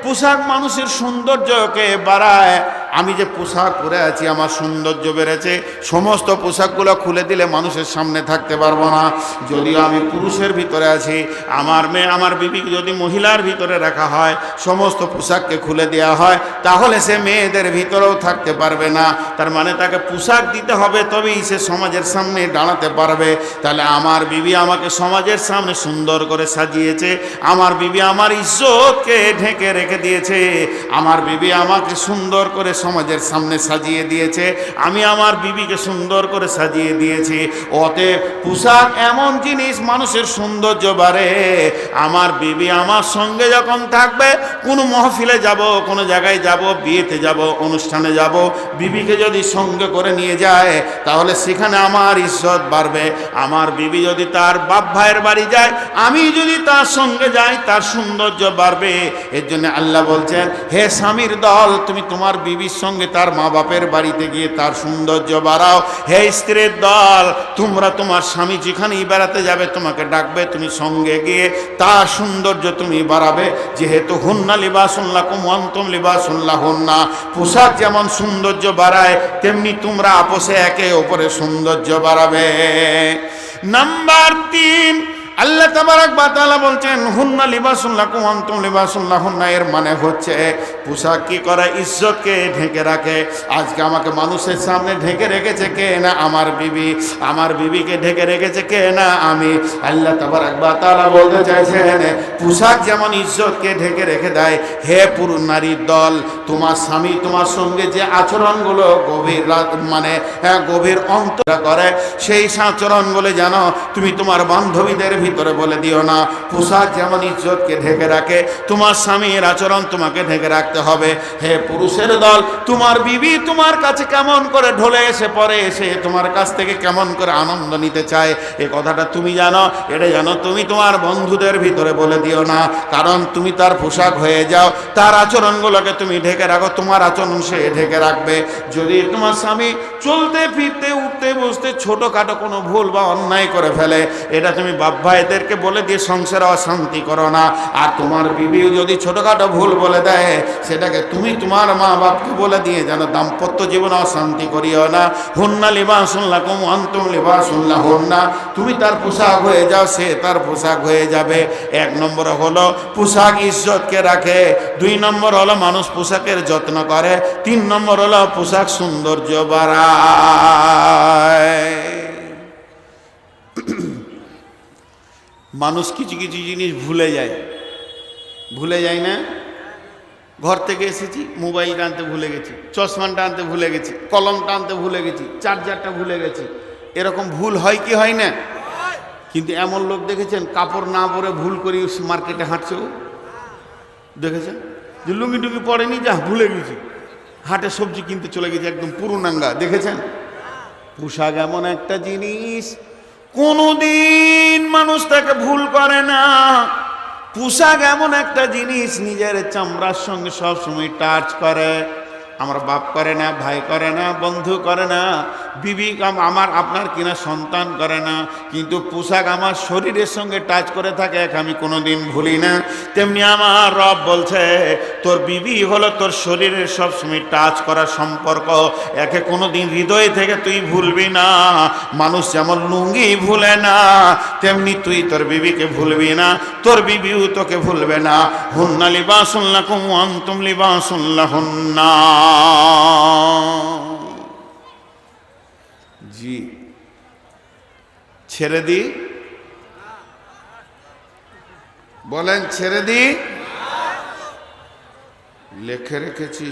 পোশাক মানুষের সৌন্দর্যকে বাড়ায়। আমি যে পোশাক পরে আছি আমার সৌন্দর্য বেড়েছে, সমস্ত পোশাকগুলো খুলে দিলে মানুষের সামনে থাকতে পারবো না। যদিও আমি পুরুষের ভিতরে আছি, আমার মেয়ে আমার বিবি যদি মহিলার ভিতরে রাখা হয়, সমস্ত পোশাককে খুলে দেওয়া হয়, তাহলে সে মেয়েদের ভিতরেও থাকতে পারবে না। তার মানে তাকে পোশাক দিতে হবে, তবেই সে সমাজের সামনে দাঁড়াতে পারবে। তাহলে আমার বিবি আমাকে সমাজের সামনে সুন্দর করে সাজিয়েছে, আমার বিবি আমার ইজ্জতকে ঢেকে রেখে দিয়েছে, আমার বিবি আমাকে সুন্দর করে সমাজের সামনে সাজিয়ে দিয়েছে, আমি আমার বিবিকে সুন্দর করে সাজিয়ে দিয়েছি। অতএব পোশাক এমন জিনিস মানুষের সৌন্দর্য বাড়ে। আমার বিবি আমার সঙ্গে যখন থাকবে, কোনো মহফিলে যাব, কোনো জায়গায় যাব, বিয়েতে যাব, অনুষ্ঠানে যাব, বিবিকে যদি সঙ্গে করে নিয়ে যায় তাহলে সেখানে আমার ইজ্জত বাড়বে। আমার বিবি যদি তার বাপ ভাইয়ের বাড়ি যায়, আমি যদি তার সঙ্গে যাই, তার সৌন্দর্য বাড়বে। এর জন্য আল্লাহ বলছেন হে স্বামীর দল, তুমি তোমার বিবির সঙ্গে তার মা বাপের বাড়িতে গিয়ে তার সৌন্দর্য বাড়াও। হে স্ত্রীর দল, তোমরা তোমার স্বামী যেখানেই বেড়াতে যাবে তোমাকে ডাকবে, তুমি সঙ্গে গিয়ে তার সৌন্দর্য তুমি বাড়াবে। যেহেতু হুন্না লিবাসুন লাকুম ওয়া আনতুম লিবাসুন লাহুন্না। পোশাক যেমন সৌন্দর্য বাড়ায়, তেমনি তোমরা আপোষে একে অপরের সৌন্দর্য বাড়াবে। নাম্বার 3, আল্লাহ তাবারাক ওয়া তাআলা বলছেন হুন্না লিবাসুন লাকুম ওয়া আনতুম লিবাসুন লাহুন্না। এর মানে হচ্ছে পোশাক কি করে? ইজ্জতকে ঢেকে রাখে। আজকে আমাকে মানুষের সামনে ঢেকে রেখেছে কে? না আমার বিবি। আমার বিবিকে ঢেকে রেখেছে কে? না আমি। আল্লাহ তাবারাক ওয়া তাআলা বলতে চাইছেন পোশাক যেমন ইজ্জতকে ঢেকে রেখে দেয়, হে পুরুষ নারীর দল, তোমার স্বামী তোমার সঙ্গে যে আচরণগুলো গভীর মানে গভীর অন্তর করে, সেই আচরণগুলো জানো তুমি তোমার বান্ধবীদের ভিতরে বলে দিও না। পোশাক যেমন ইজ্জতকে ঢেকে রাখে, তোমার স্বামীর আচরণ তোমাকে ঢেকে রাখতে হবে। হে পুরুষের দল, তোমার বিবি তোমার কাছে কেমন করে ঢলে এসে পরে এসে তোমার কাছ থেকে কেমন করে আনন্দ নিতে চায়, এ কথাটা তুমি জানো। এটা জানো তুমি তোমার বন্ধুদের ভিতরে বলে দিও না, কারণ তুমি তার পোশাক হয়ে যাও। তার আচরণগুলোকে তুমি ঢেকে রাখো, তোমার আচরণ সে ঢেকে রাখবে। যদি তোমার স্বামী চলতে ফিরতে উঠতে বসতে ছোটখাটো কোনো ভুল বা অন্যায় করে ফেলে, এটা তুমি বাপ ভাইদেরকে বলে দিয়ে সংসারে অশান্তি করো না। আর তোমার বিবিও যদি ছোটখাটো ভুল বলে দেয়, সেটাকে তুমি তোমার মা বাপকে বলে দিয়ে যেন দাম্পত্য জীবনে অশান্তি করিও না। হুন্না লিবাসুন লাকুম ওয়া আনতুম লিবাসুন লাহুন্না। তুমি তার পোশাক হয়ে যাও, সে তার পোশাক হয়ে যাবে। এক নম্বর হলো পোশাক ইজ্জতকে রাখে, দুই নম্বর হলো মানুষ পোশাকের যত্ন করে, তিন নম্বর হলো পোশাক সৌন্দর্য বাড়ায়। মানুষ কিছু কিছু জিনিস ভুলে যায় না? ঘর থেকে এসেছি, মোবাইলটা আনতে ভুলে গেছি, চশমাটা আনতে ভুলে গেছি, কলমটা আনতে ভুলে গেছি, চার্জারটা ভুলে গেছি। এরকম ভুল হয় কি হয় না? কিন্তু এমন লোক দেখেছেন কাপড় না পরে ভুল করে মার্কেটে হাঁটছে, দেখেছেন যে লুঙ্গি টুঙ্গি পরেনি, যা ভুলে গেছি, হাটে সবজি কিনতে চলে গেছে, একদম পুরুনাঙ্গা। দেখেছেন? পোশাক এমন একটা জিনিস কোনোদিন মানুষ তাকে ভুল করে না। পোশাক এমন একটা জিনিস নিজের চামড়ার সঙ্গে সবসময় টাচ করে। আমার বাপ করে না, ভাই করে না, বন্ধু করে না, বিবি আমার আপনার কিনা সন্তান করে না, কিন্তু পোশাক আমার শরীরের সঙ্গে টাচ করে থাকে, এক আমি কোনোদিন ভুলি না। তেমনি আমার রব বলছে তোর বিবি হলো তোর শরীরের সবসময় টাচ করা সম্পর্ক, একে কোনোদিন হৃদয় থেকে তুই ভুলবি না। মানুষ যেমন লুঙ্গি ভুলে না, তেমনি তুই তোর বিবিকে ভুলবি না, তোর বিবিও তোকে ভুলবে না। হুন্না লিবাসুন লাকুম ওয়া আনতুম লিবাসুন লাহুন্না। জি, ছেড়ে দি, বলেন ছেড়ে দি। লিখে রেখেছি।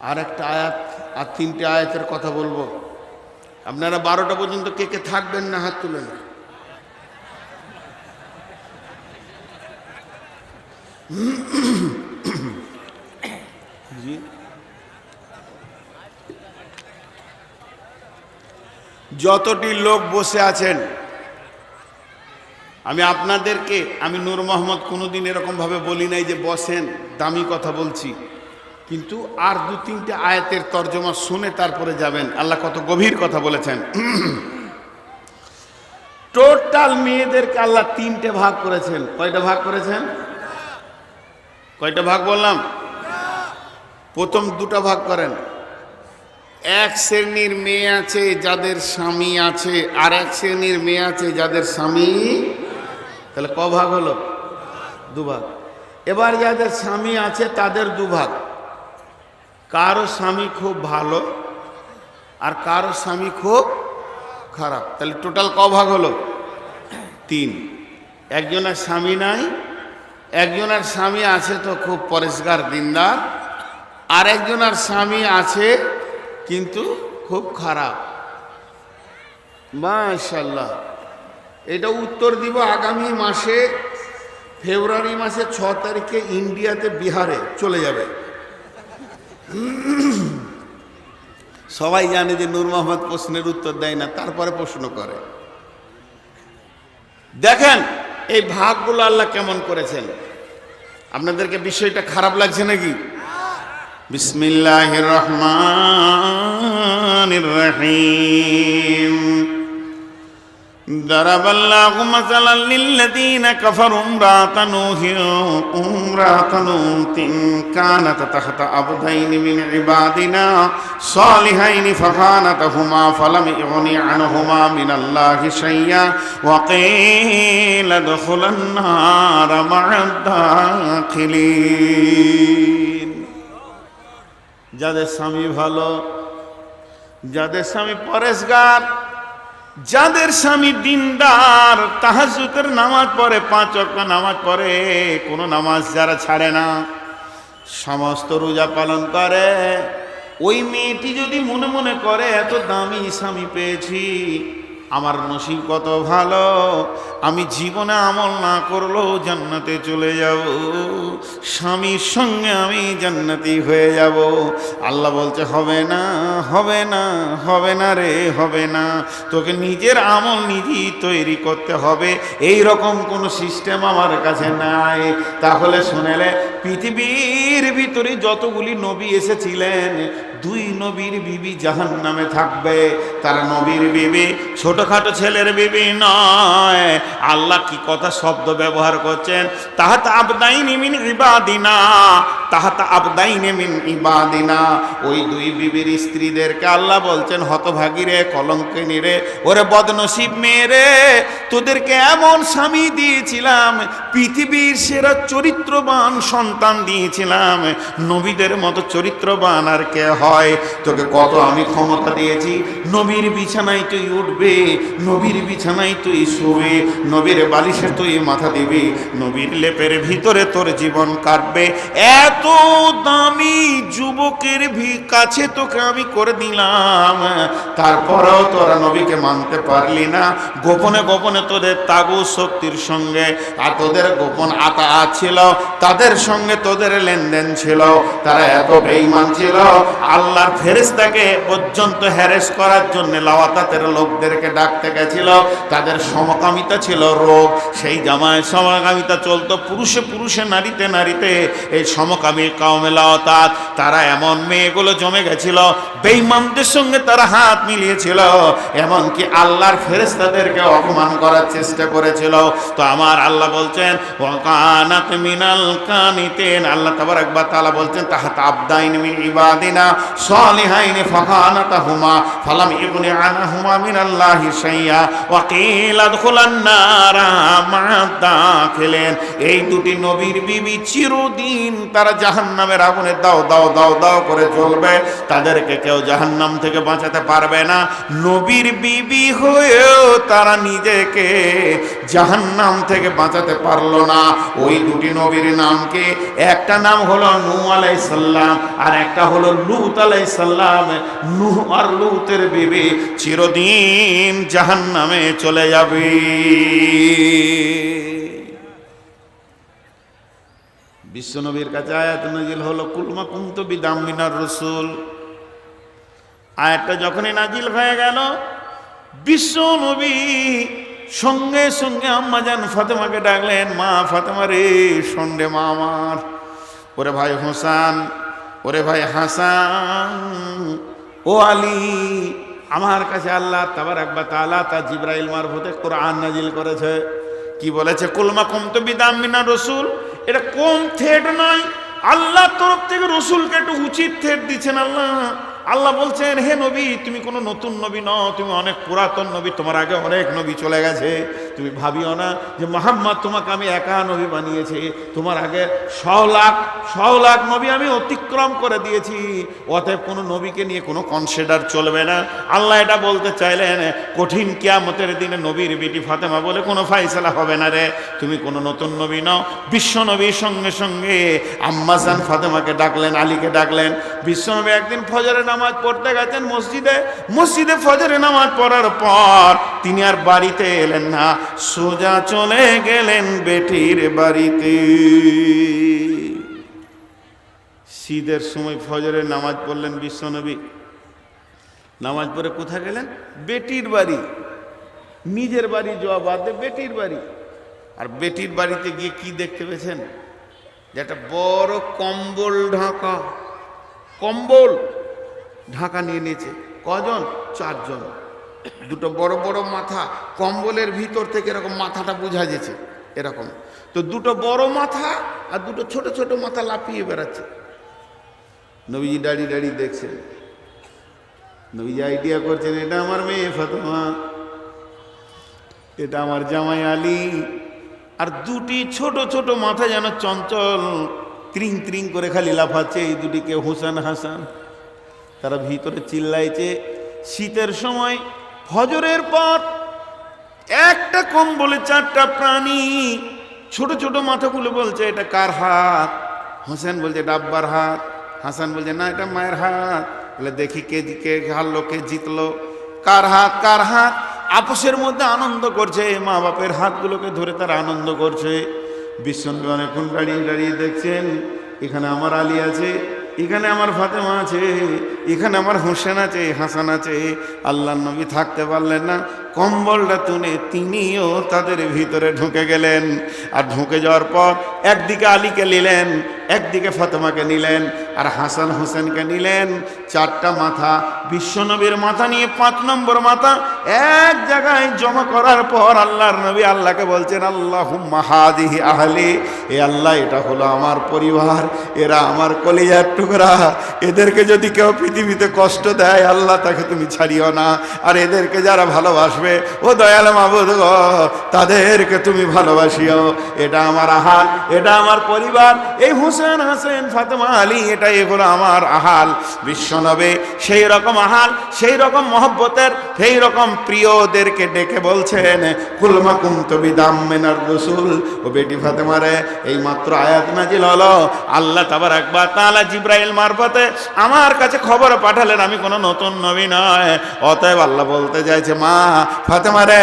আর একটা আয়াত, আর তিনটে আয়াতের কথা বলবো। আপনারা 12টা পর্যন্ত কে কে থাকবেন না হাত তুলেন। জি, যতটি লোক বসে আছেন, আমি আপনাদেরকে, আমি নূর মোহাম্মদ কোনোদিন এরকমভাবে বলি নাই যে বসেন, দামি কথা বলছি, কিন্তু আর 2-3টে আয়াতের তর্জমা শুনে তারপরে যাবেন। আল্লাহ কত গভীর কথা বলেছেন। টোটাল মেয়েদেরকে আল্লাহ 3টে ভাগ করেছেন। কয়টা ভাগ করেছেন? কয়টা ভাগ বললাম? প্রথম 2টা ভাগ করেন। এক শ্রেণীর মেয়ে আছে যাদের স্বামী আছে, আর এক শ্রেণীর মেয়ে আছে যাদের স্বামী, তাহলে ক ভাগ হলো? 2 ভাগ। এবার যাদের স্বামী আছে তাদের 2 ভাগ। কারো স্বামী খুব ভালো আর কারো স্বামী খুব খারাপ, তাহলে টোটাল ক ভাগ হলো? 3। একজনের স্বামী নাই, একজনের স্বামী আছে তো খুব পরিষ্কার দিনদার, আর একজনের স্বামী আছে কিন্তু খুব খারাপ। মাশাআল্লাহ। এটা উত্তর দিব আগামী মাসে, ফেব্রুয়ারি মাসে 6 তারিখে ইন্ডিয়াতে, বিহারে চলে যাবে। সবাই জানে যে নূর মোহাম্মদ প্রশ্নের উত্তর দেয় না, তারপরে প্রশ্ন করে। দেখেন এই ভাগগুলো আল্লাহ কেমন করেছেন। আপনাদেরকে বিষয়টা খারাপ লাগছে নাকি? বিসমিল্লাহির রহমানির রহিম। দারাবাল্লাহু মাসালাল লিল্লাযীনা কাফারু ইমরাআতা নূহিন ইমরাআতা লূতিন কানাত তাহতা আবদাইনি মিন ইবাদিনা সালিহাইনি ফাখানাতাহুমা ফালাম ইগনি আনহুমা মিনাল্লাহি শাইয়্যা ওয়া কিলা দুখুলান নার মা'আদ দাখিলিন। যাদের স্বামী ভালো, যাদের স্বামী পরেশগার, যাদের স্বামী দিনদার, তাহাজ্জুদের নামাজ পড়ে, 5 ওয়াক্ত নামাজ পড়ে, কোনো নামাজ যারা ছাড়ে না, সমস্ত রোজা পালন করে, ওই মেয়েটি যদি মনে মনে করে এত দামি স্বামী পেয়েছি, আমার নসিব কত ভালো, আমি জীবনে আমল না করলেও জান্নাতে চলে যাব, স্বামীর সঙ্গে আমি জান্নাতি হয়ে যাব। আল্লাহ বলছে হবে না, হবে না, হবে না রে, হবে না, তোকে নিজের আমল নিজেই তৈরি করতে হবে। এই রকম কোনো সিস্টেম আমার কাছে নাই। তাহলে শুনেলে পৃথিবীর ভিতরে যতগুলি নবী এসেছিলেন, 2 নবীর বিবি জাহান্নামে থাকবে। তারা নবীর বিবি ছোটখাটো ছেলের বিবি নয়। আল্লাহ কি কথা শব্দ ব্যবহার করছেন, তাহাত আবদাইনি মিন ইবাদিনা, তাহাত আবদাইনি মিন ইবাদিনা। ওই 2 বিবির স্ত্রীদেরকে আল্লাহ বলছেন হতভাগী রে, কলঙ্কিনী রে, ওরে বদনসিব মেয়ে রে, তোদেরকে এমন স্বামী দিয়েছিলাম, পৃথিবীর সেরা চরিত্রবান সন্তান দিয়েছিলাম, নবীদের মতো চরিত্রবান আর কে হয়? তোকে কত আমি ক্ষমতা দিয়েছি, নবীর বিছানায় তুই উঠবে, নবীর বিছানায় তুই শুবে, নবীর বালিশে তুই মাথা দিবি, নবীর লেপের ভিতরে তোর জীবন কাটবে। এত দামি যুবকের কাছে তোকে আমি করে দিলাম, তারপরেও তোরা নবীকে মানতে পারলি না। গোপনে গোপনে তোদের তাগুত শক্তির সঙ্গে আর তোদের গোপন আতাআত ছিল, তাদের সঙ্গে তোদের লেনদেন ছিল। তারা এত বেঈমান ছিল, আল্লাহর ফেরেশতাকে পর্যন্ত হ্যারেস করার জন্য লাওয়াতাতের লোকদেরকে ডাকতে গেছিল। তাদের সমকামিতা ছিল রোগ, সেই জামায় সমকামিতা চলতো, পুরুষে পুরুষে, নারীতে নারীতে, এই সমকামী কওমে লাওয়াতাত। তারা এমন মেয়েগুলো জমে গেছিল, বেঈমানদের সঙ্গে তারা হাত মিলিয়েছিল, এমনকি আল্লাহর ফেরেশতাদেরকে অপমান করার চেষ্টা করেছিল। তো আমার আল্লাহ বলছেন ওয়াকানাত মিনাল কানিতিন, আল্লাহ তাবারাক ওয়া তাআলা বলছেন তাহাত আবদাইনি মিন ইবাদিনা সালিহাইনি ফাখানাতাহুমা ফালাম ইগনি আনহুমা মিনাল্লাহি শাইয়্যা ওয়া কিলা দুখুলান নার মা'আদ দাখিলিন। এই 2টি নবীর বিবি চিরদিন তারা জাহান্নামের আগুনে দাও দাও দাও দাও করে জ্বলবে, তাদেরকে কেউ জাহান্নাম থেকে বাঁচাতে পারবে না। নবীর বিবি হয়েও তারা নিজেকে জাহান্নাম থেকে বাঁচাতে পারলো না। ওই 2টি নবীর নাম কি? একটা নাম হলো নূহ আলাইহিস সালাম, আর একটা হলো লূত আলাইহিস সালাম। নূহ আর লূতের বিবি চিরদিন জাহান্নামে চলে যাবে। বিশ্বনবীর কাছে আয়াত নাজিল হলো কুল মা কুনতু বিদাম মিনার রাসূল। আয়াতটা যখনই নাজিল হয়ে গেল, বিশ্বনবী সঙ্গে সঙ্গে আম্মাজান ফাতেমাকে ডাকলেন, মা ফাতেমা রে, শোনে মা আমার, ওরে ভাই হোসেন, ওরে ভাই হাসান, ও আলী, আমার কাছে আল্লাহ তাবারাক ওয়া তাআলা তা জিবরাইল মারফতে কোরআন নাজিল করেছে। কি বলেছে? কুল মা কুনতু বিদাম মিনার রাসূল। এটা কম থ্রেড নয়, আল্লাহর তরফ থেকে রসুলকে একটু উচিত থ্রেড দিচ্ছেন আল্লাহ। আল্লাহ বলছেন হে নবী, তুমি কোনো নতুন নবী নও, তুমি অনেক পুরাতন নবী, তোমার আগে অনেক নবী চলে গেছে। তুমি ভাবিও না যে মুহাম্মদ তোমাকে আমি একা নবী বানিয়েছি, তোমার আগে 100 লাখ নবী আমি অতিক্রম করে দিয়েছি। অতএব কোনো নবীকে নিয়ে কোনো কনসিডার চলবে না। আল্লাহ এটা বলতে চাইলেন কঠিন কিয়ামতের দিনে নবীর বেটি ফাতেমা বলে কোনো ফায়সালা হবে না রে, তুমি কোনো নতুন নবী নও। বিশ্ব নবীর সঙ্গে সঙ্গে আম্মাজান ফাতেমাকে ডাকলেন, আলীকে ডাকলেন। বিশ্বনবী একদিন ফজরের নামাজ পড়তে গেছেন মসজিদে ফজরের নামাজ পড়ার পর তিনি আর বাড়িতে এলেন না, সোজা চলে গেলেন বেটির বাড়িতে। শীতের সময় ফজরের নামাজ পড়লেন বিশ্বনবী, নামাজ পড়ে কোথায় গেলেন? বেটির বাড়ি। নিজের বাড়ি যাওয়া বাদ দিয়ে বেটির বাড়ি। আর বেটির বাড়িতে গিয়ে কি দেখতে পেয়েছেন? যে একটা বড় কম্বল ঢাকা নিয়ে নিয়েছে। কজন? 4 জন।
দুটো বড় বড় মাথা, কম্বলের ভিতর থেকে এরকম মাথাটা বোঝা যেছে এরকম। তো দুটো বড় মাথা আর দুটো ছোট ছোট মাথা লাফিয়ে বেড়াচ্ছে। নবীজি দাঁড়িয়ে দাঁড়িয়ে দেখছেন। নবীজি আইডিয়া করছেন, এটা আমার মেয়ে ফাতেমা, এটা আমার জামাই আলী। আর দুটি ছোট ছোট মাথা যেন চঞ্চল ত্রিং ত্রিং করে খালি লাফাচ্ছে, এই দুটিকে হোসেন হাসান। তারা ভিতরে চিল্লাইছে। শীতের সময় ফজরের পর একটা কম্বলে চারটা প্রাণী, ছোট ছোট মাথাগুলো বলছে এটা কার হাত? হোসেন বলছে এটা আব্বার হাত। হাসান বলছে না, এটা মায়ের হাত। বলে দেখি কে হারলো, কে জিতলো, কার হাত কার হাত। আপসের মধ্যে আনন্দ করছে, মা বাপের হাতগুলোকে ধরে তারা আনন্দ করছে। বিশ্বনবী অনেকক্ষণ দাঁড়িয়ে দাঁড়িয়ে দেখছেন, এখানে আমার আলী আছে, এখানে আমার ফাতেমা আছে, এখানে আমার হোসেন আছে, হাসান আছে। আল্লাহর নবী থাকতে পারলেন না, কম্বলটা তুলে তিনিও তাদের ভিতরে ঢুকে গেলেন। আর ঢুকে যাওয়ার পর একদিকে আলীকে নিলেন, একদিকে ফাতেমাকে নিলেন, আর হাসান হোসেনকে নিলেন। চারটা মাথা, বিশ্বনবীর মাথা নিয়ে 5 নম্বর মাথা এক জায়গায় জমা করার পর আল্লাহর নবী আল্লাহকে বলছেন, আল্লাহুম্মা হাদিহি আহলি, এ আল্লাহ এটা হলো আমার পরিবার, এরা আমার কলিজার টুকরা। এদেরকে যদি কেউ পৃথিবীতে কষ্ট দেয় আল্লাহ তাকে তুমি ছাড়িও না, আর এদেরকে যারা ভালোবাসবে ও দয়াল মাবুদ গো তাদেরকে তুমি ভালোবাসিও। এটা আমার আহাল, এটা আমার পরিবার, এই হোসেন হাসেন ফাতেমা আলী এটাই হলো আমার আহাল। বিশ্বনবী সেই রকম আহাল, সেই রকম মহব্বতের, সেই রকম প্রিয়দেরকে ডেকে বলছেন, কুলমা কুনতু বিদাম মিনার রাসূল, ও বেটি ফাতেমা রে, এই মাত্র আয়াত নাজিল হলো, আল্লাহ তাবারাক ওয়া তাআলা জিবরাইল মারফতে আমার কাছে খবর পাঠালেন, আমি কোনো নতুন নবী নয়। অতএব আল্লাহ বলতে চাইছে, মা ফাতেমা রে,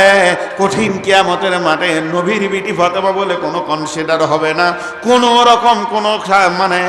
কঠিন কিয়ামতের মাঠে নবীর বিটি ফাতেমা বলে কোনো কনসিডার হবে না, কোনো রকম কোনো মানে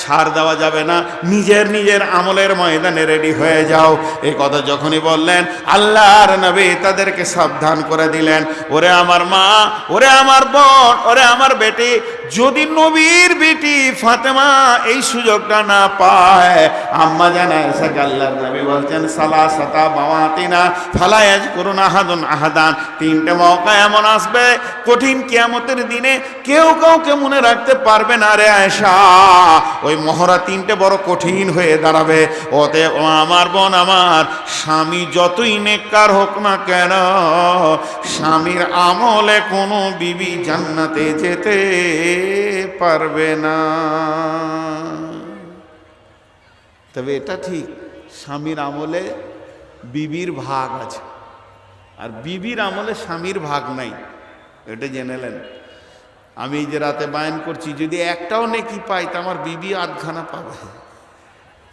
ছাড় দেওয়া যাবে না, নিজের আমলের ময়দানে রেডি হয়ে যাও। এই কথা যখনই বললেন আল্লাহর নবী তাদেরকে সাবধান করে দিলেন, ওরে আমার মা, ওরে আমার বোন, ওরে আমার বেটি, যদি নবীর বেটি ফাতেমা এই সুযোগটা না পায়, আম্মা জানা এসাকে আল্লাহর নবী বলছেন, সালাসাতা বাওয়াতিনা ফালা ইয়াজকুরুন আহাদুন আহাদান, 3টে মওকা এমন আসবে কঠিন কিয়ামতের দিনে কেউ কাউকে মনে রাখতে পারবে না রে আয়েশা। ওই মহড়া 3টে বড় কঠিন হয়ে দাঁড়াবে। ওতে আমার বোন, আমার স্বামী যতই নেককার হোক না কেন, স্বামীর আমলে কোনো বিবি জান্নাতে যেতে পারবে না। তবে এটা ঠিক, স্বামীর আমলে বিবির ভাগ আছে, আর বিবির আমলে স্বামীর ভাগ নাই, এটা জেনেলেন। আমি এই যে রাতে বায়ান করছি, যদি একটাও নেকি পাই তা আমার বিবি আধখানা পাবে,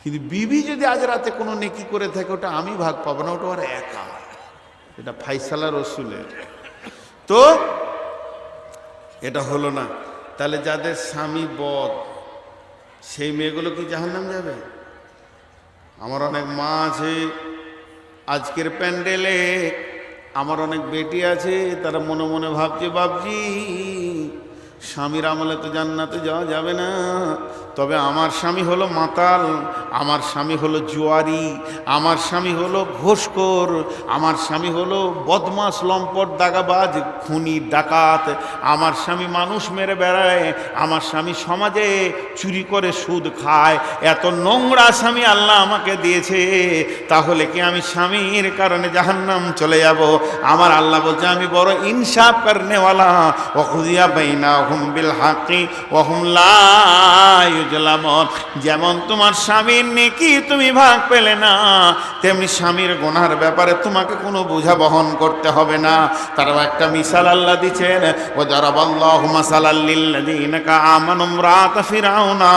কিন্তু বিবি যদি আজ রাতে কোনো নেকি করে থাকে ওটা আমি ভাগ পাবো না, ওটা ওর একা, এটা ফাইসালা রসুলের। তো এটা হলো না। তাহলে যাদের স্বামী বদ, সেই মেয়েগুলো কি জাহান্নাম যাবে? আমার অনেক মা আছে আজকের প্যান্ডেলে, আমার অনেক বেটি আছে, তারা মনে মনে ভাবছে, বাবজি স্বামীর আমলে তো জান্নাতে যাওয়া যাবে না। তবে আমার স্বামী হলো মাতাল, আমার স্বামী হলো জুয়ারি, আমার স্বামী হলো ঘোষখোর, আমার স্বামী হলো বদমাস, লম্পট, দাগাবাজ, খুনি, ডাকাত, আমার স্বামী মানুষ মেরে বেড়ায়, আমার স্বামী সমাজে চুরি করে সুদ খায়। এত নোংরা স্বামী আল্লাহ আমাকে দিয়েছে, তাহলে কি আমি স্বামীর কারণে জাহান্নাম চলে যাব? আমার আল্লাহ বলছে, আমি বড় ইনসাফ করনেওয়ালা, ওয়াকুযিয়া বাইনাহুম বিল হাক্কি ওয়া হুম লা ইউজলামুন। যেমন তোমার স্বামীর নেকি তুমি ভাগ পেলে না, তেমনি স্বামীর গুনার ব্যাপারে তোমাকে কোনো বোঝা বহন করতে হবে না। তারও একটা মিসাল আল্লাহ দিচ্ছেন, ওয়া দারাবাল্লাহু মাসালাল লিল্লাযীনা আমানু ইমরাত ফিরআউনা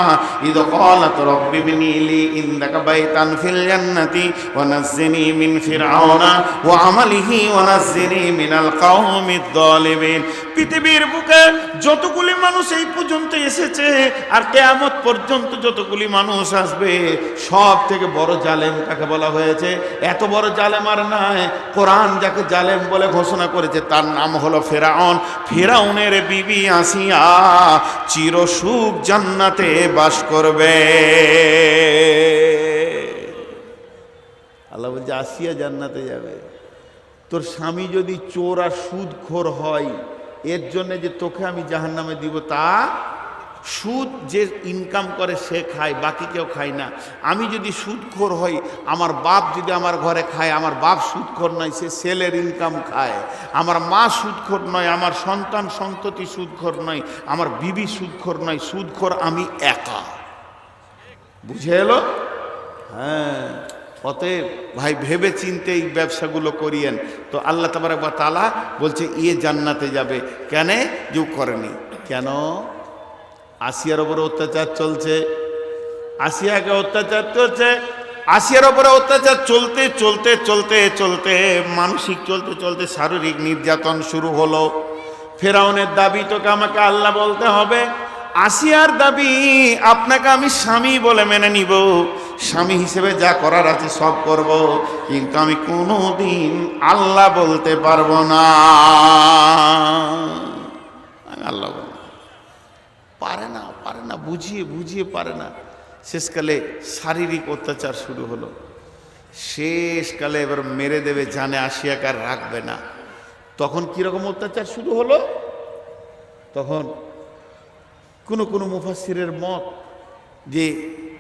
ইয ক্বালাত রাব্বি ইবনি লি ইনদাকা বাইতান ফিল জান্নাতি ওয়া নাজ্জিনি মিন ফিরআউনা ওয়া আমালিহি ওয়া নাজ্জিনি মিনাল কওমিদ যালিমিন। পৃথিবীর বুকে যতগুলি মানুষ এই পর্যন্ত এসেছে আর কিয়ামত পর্যন্ত যতগুলি মানুষ আসবে, সব থেকে বড় জালেম কাকে বলা হয়েছে? এত বড় জালেম আর নাই। কোরআন যাকে জালেম বলে ঘোষণা করেছে তার নাম হলো ফেরাউন। ফেরাউনের বিবি আসিয়া চিরসুখ জান্নাতে বাস করবে। আল্লাহ বলছে আসিয়া জান্নাতে যাবে। তোর স্বামী যদি চোর আর সুদখোর হয়, এর জন্য যে তোকে আমি জাহান্নামে দিব তা, সুদ যে ইনকাম করে সে খায়, বাকি কেউ খায় না। আমি যদি সুদখোর হই, আমার বাপ যদি আমার ঘরে খায়, আমার বাপ সুদখোর নয়, সে ছেলের ইনকাম খায়। আমার মা সুদখোর নয়, আমার সন্তান সন্ততি সুদখোর নয়, আমার বিবি সুদখোর নয়, সুদখোর আমি একা। বুঝে এলো? হ্যাঁ, অতএব ভাই ভেবে চিনতে এই ব্যবসাগুলো করিয়েন। তো আল্লাহ তাবারক ওয়া তাআলা বলছে ইয়ে জান্নাতে যাবে। কেন? যে করেনি। কেন? আসিয়ার ওপরে অত্যাচার চলছে, আসিয়াকে অত্যাচার চলছে, আসিয়ার ওপরে অত্যাচার চলতে চলতে চলতে চলতে মানসিক চলতে চলতে শারীরিক নির্যাতন শুরু হলো। ফেরাউনের দাবি, তোকে আমাকে আল্লাহ বলতে হবে। আসিয়ার দাবি, আপনাকে আমি স্বামী বলে মেনে নিব, স্বামী হিসেবে যা করার আছে সব করব, কিন্তু আমি কোনোদিন আল্লাহ বলতে পারবো না। আল্লাহ বলে পারে না, পারে না, বুঝিয়ে বুঝিয়ে পারে না। শেষকালে শারীরিক অত্যাচার শুরু হলো। শেষকালে এবার মেরে দেবে, জানে আসিয়াকে আর রাখবে না। তখন কিরকম অত্যাচার শুরু হলো? তখন কোনো মুফাসসিরের মত যে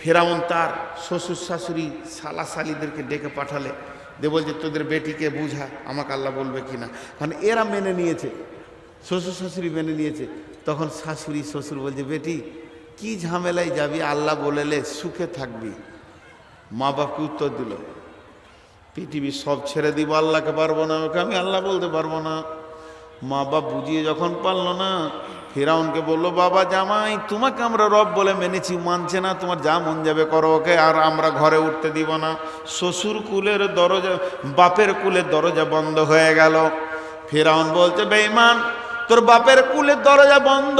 ফেরাউন তার শ্বশুর শাশুড়ি শালা শালিদেরকে ডেকে পাঠালে, দে বলছে তোদের বেটিকে বুঝা, আমাকে আল্লাহ বলবে কিনা। কারণ এরা মেনে নিয়েছে, শ্বশুর শাশুড়ি মেনে নিয়েছে। তখন শাশুড়ি শ্বশুর বলছে, বেটি কি ঝামেলায় যাবি, আল্লাহ বলেলে সুখে থাকবি। মা বাপকে উত্তর দিল, পৃথিবী সব ছেড়ে দিব, আল্লাহকে পারবো না, ওকে আমি আল্লাহ বলতে পারবো না। মা বাপ বুঝিয়ে যখন পারলো না, ফেরাউনকে বললো, বাবা জামাই তোমাকে আমরা রব বলে মেনেছি, মানছে না, তোমার যা মন যাবে করো ওকে, আর আমরা ঘরে উঠতে দিব না। শ্বশুর কুলের দরজা, বাপের কুলের দরজা বন্ধ হয়ে গেল। ফেরাউন বলছে, বেঈমান, তোর বাপের কুলের দরজা বন্ধ,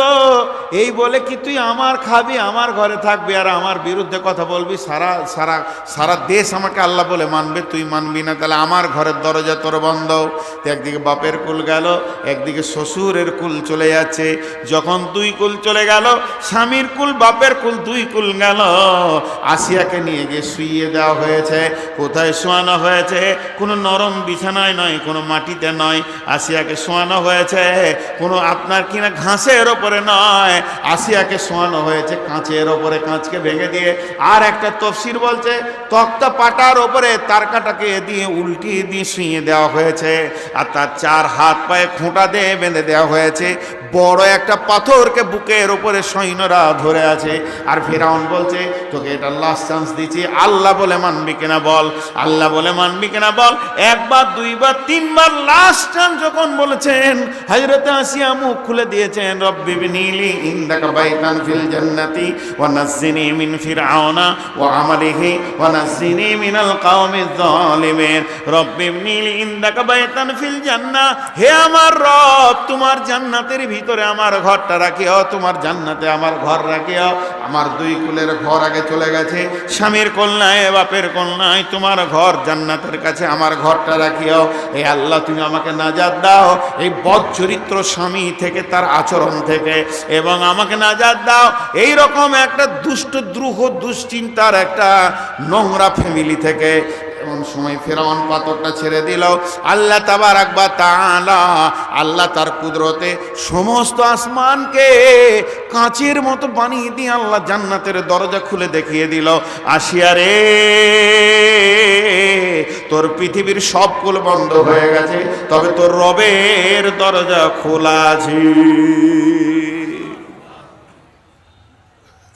এই বলে কি তুই আমার খাবি, আমার ঘরে থাকবি, আর আমার বিরুদ্ধে কথা বলবি? সারা সারা সারা দেশ আমাকে আল্লাহ বলে মানবে, তুই মানবি না, তাহলে আমার ঘরের দরজা তোর বন্ধ। একদিকে বাপের কুল গেল, একদিকে শ্বশুরের কুল চলে যাচ্ছে। যখন দুই কুল চলে গেল, স্বামীর কুল বাপের কুল দুই কুল গেল, আসিয়াকে নিয়ে গিয়ে শুইয়ে দেওয়া হয়েছে। কোথায় শোয়ানো হয়েছে? কোনো নরম বিছানায় নয়, কোনো মাটিতে নয়, আসিয়াকে শোয়ানো হয়েছে কোনো আপনার কিনা ঘাসের ওপরে নয়, আসিয়াকে শোয়ানো হয়েছে কাঁচের ওপরে, কাঁচকে ভেঙে দিয়ে। আর একটা তফসির বলছে তক্তা পাটার ওপরে তার কাটাকে দিয়ে উল্টিয়ে দিয়ে শুইয়ে দেওয়া হয়েছে, আর তার চার হাত পায়ে খোঁটা দিয়ে বেঁধে দেওয়া হয়েছে। বড় একটা পাথরকে বুকের ওপরে সৈন্যরা ধরে আছে। আর ফেরাউন বলছে, তোকে এটা লাস্ট চান্স দিচ্ছি, আল্লাহ বলে মানবি কিনা বল, আল্লাহ বলে মানবি কিনা বল। একবার দুইবার তিনবার, লাস্ট চান্স যখন বলেছেন, হযরত আসিয়া মুখ খুলে দিয়েছেন, রব্বি বিনিলি ইনদাকা বাইতান ফিল জান্নাতি ওয়া নাজ্জিনি মিন ফিরআউনা ওয়া আমালিহি ওয়া নাজ্জিনি মিনাল কওমিজ যালিমিন। রব্বি বিনিলি ইনদাকা বাইতান ফিল জান্নাহ, হে আমার রব, তোমার জান্নাতের ভিতরে আমার ঘরটা রাখিও, তোমার জান্নাতে আমার ঘর রাখিও। আমার দুই কুলের ঘর আগে চলে গেছে, স্বামীর কন্যায় বাপের কন্যায়, তোমার ঘর জান্নাতের কাছে, আমার ঘরটা রাখিও। এই আল্লাহ তুমি আমাকে নাজাত দাও এই বদ চরিত্র স্বামী থেকে, তার আচরণ থেকে, এবং আমাকে নাজাত দাও এই রকম একটা দুষ্ট দ্রুহ দুশ্চিন্তার একটা নোংরা ফ্যামিলি থেকে। এমন সময় ফেরাউন পাথরটা ছেড়ে দিল। আল্লাহ তাবারক ওয়া তাআলা, আল্লাহ তার কুদরতে সমস্ত আসমানকে কাঁচের মতো বানিয়ে দিয়ে আল্লাহ জান্নাতের দরজা খুলে দেখিয়ে দিল, আসিয়া রে, তোর পৃথিবীর সব কুল বন্ধ হয়ে গেছে, তবে তোর রবের দরজা খোলা আছে।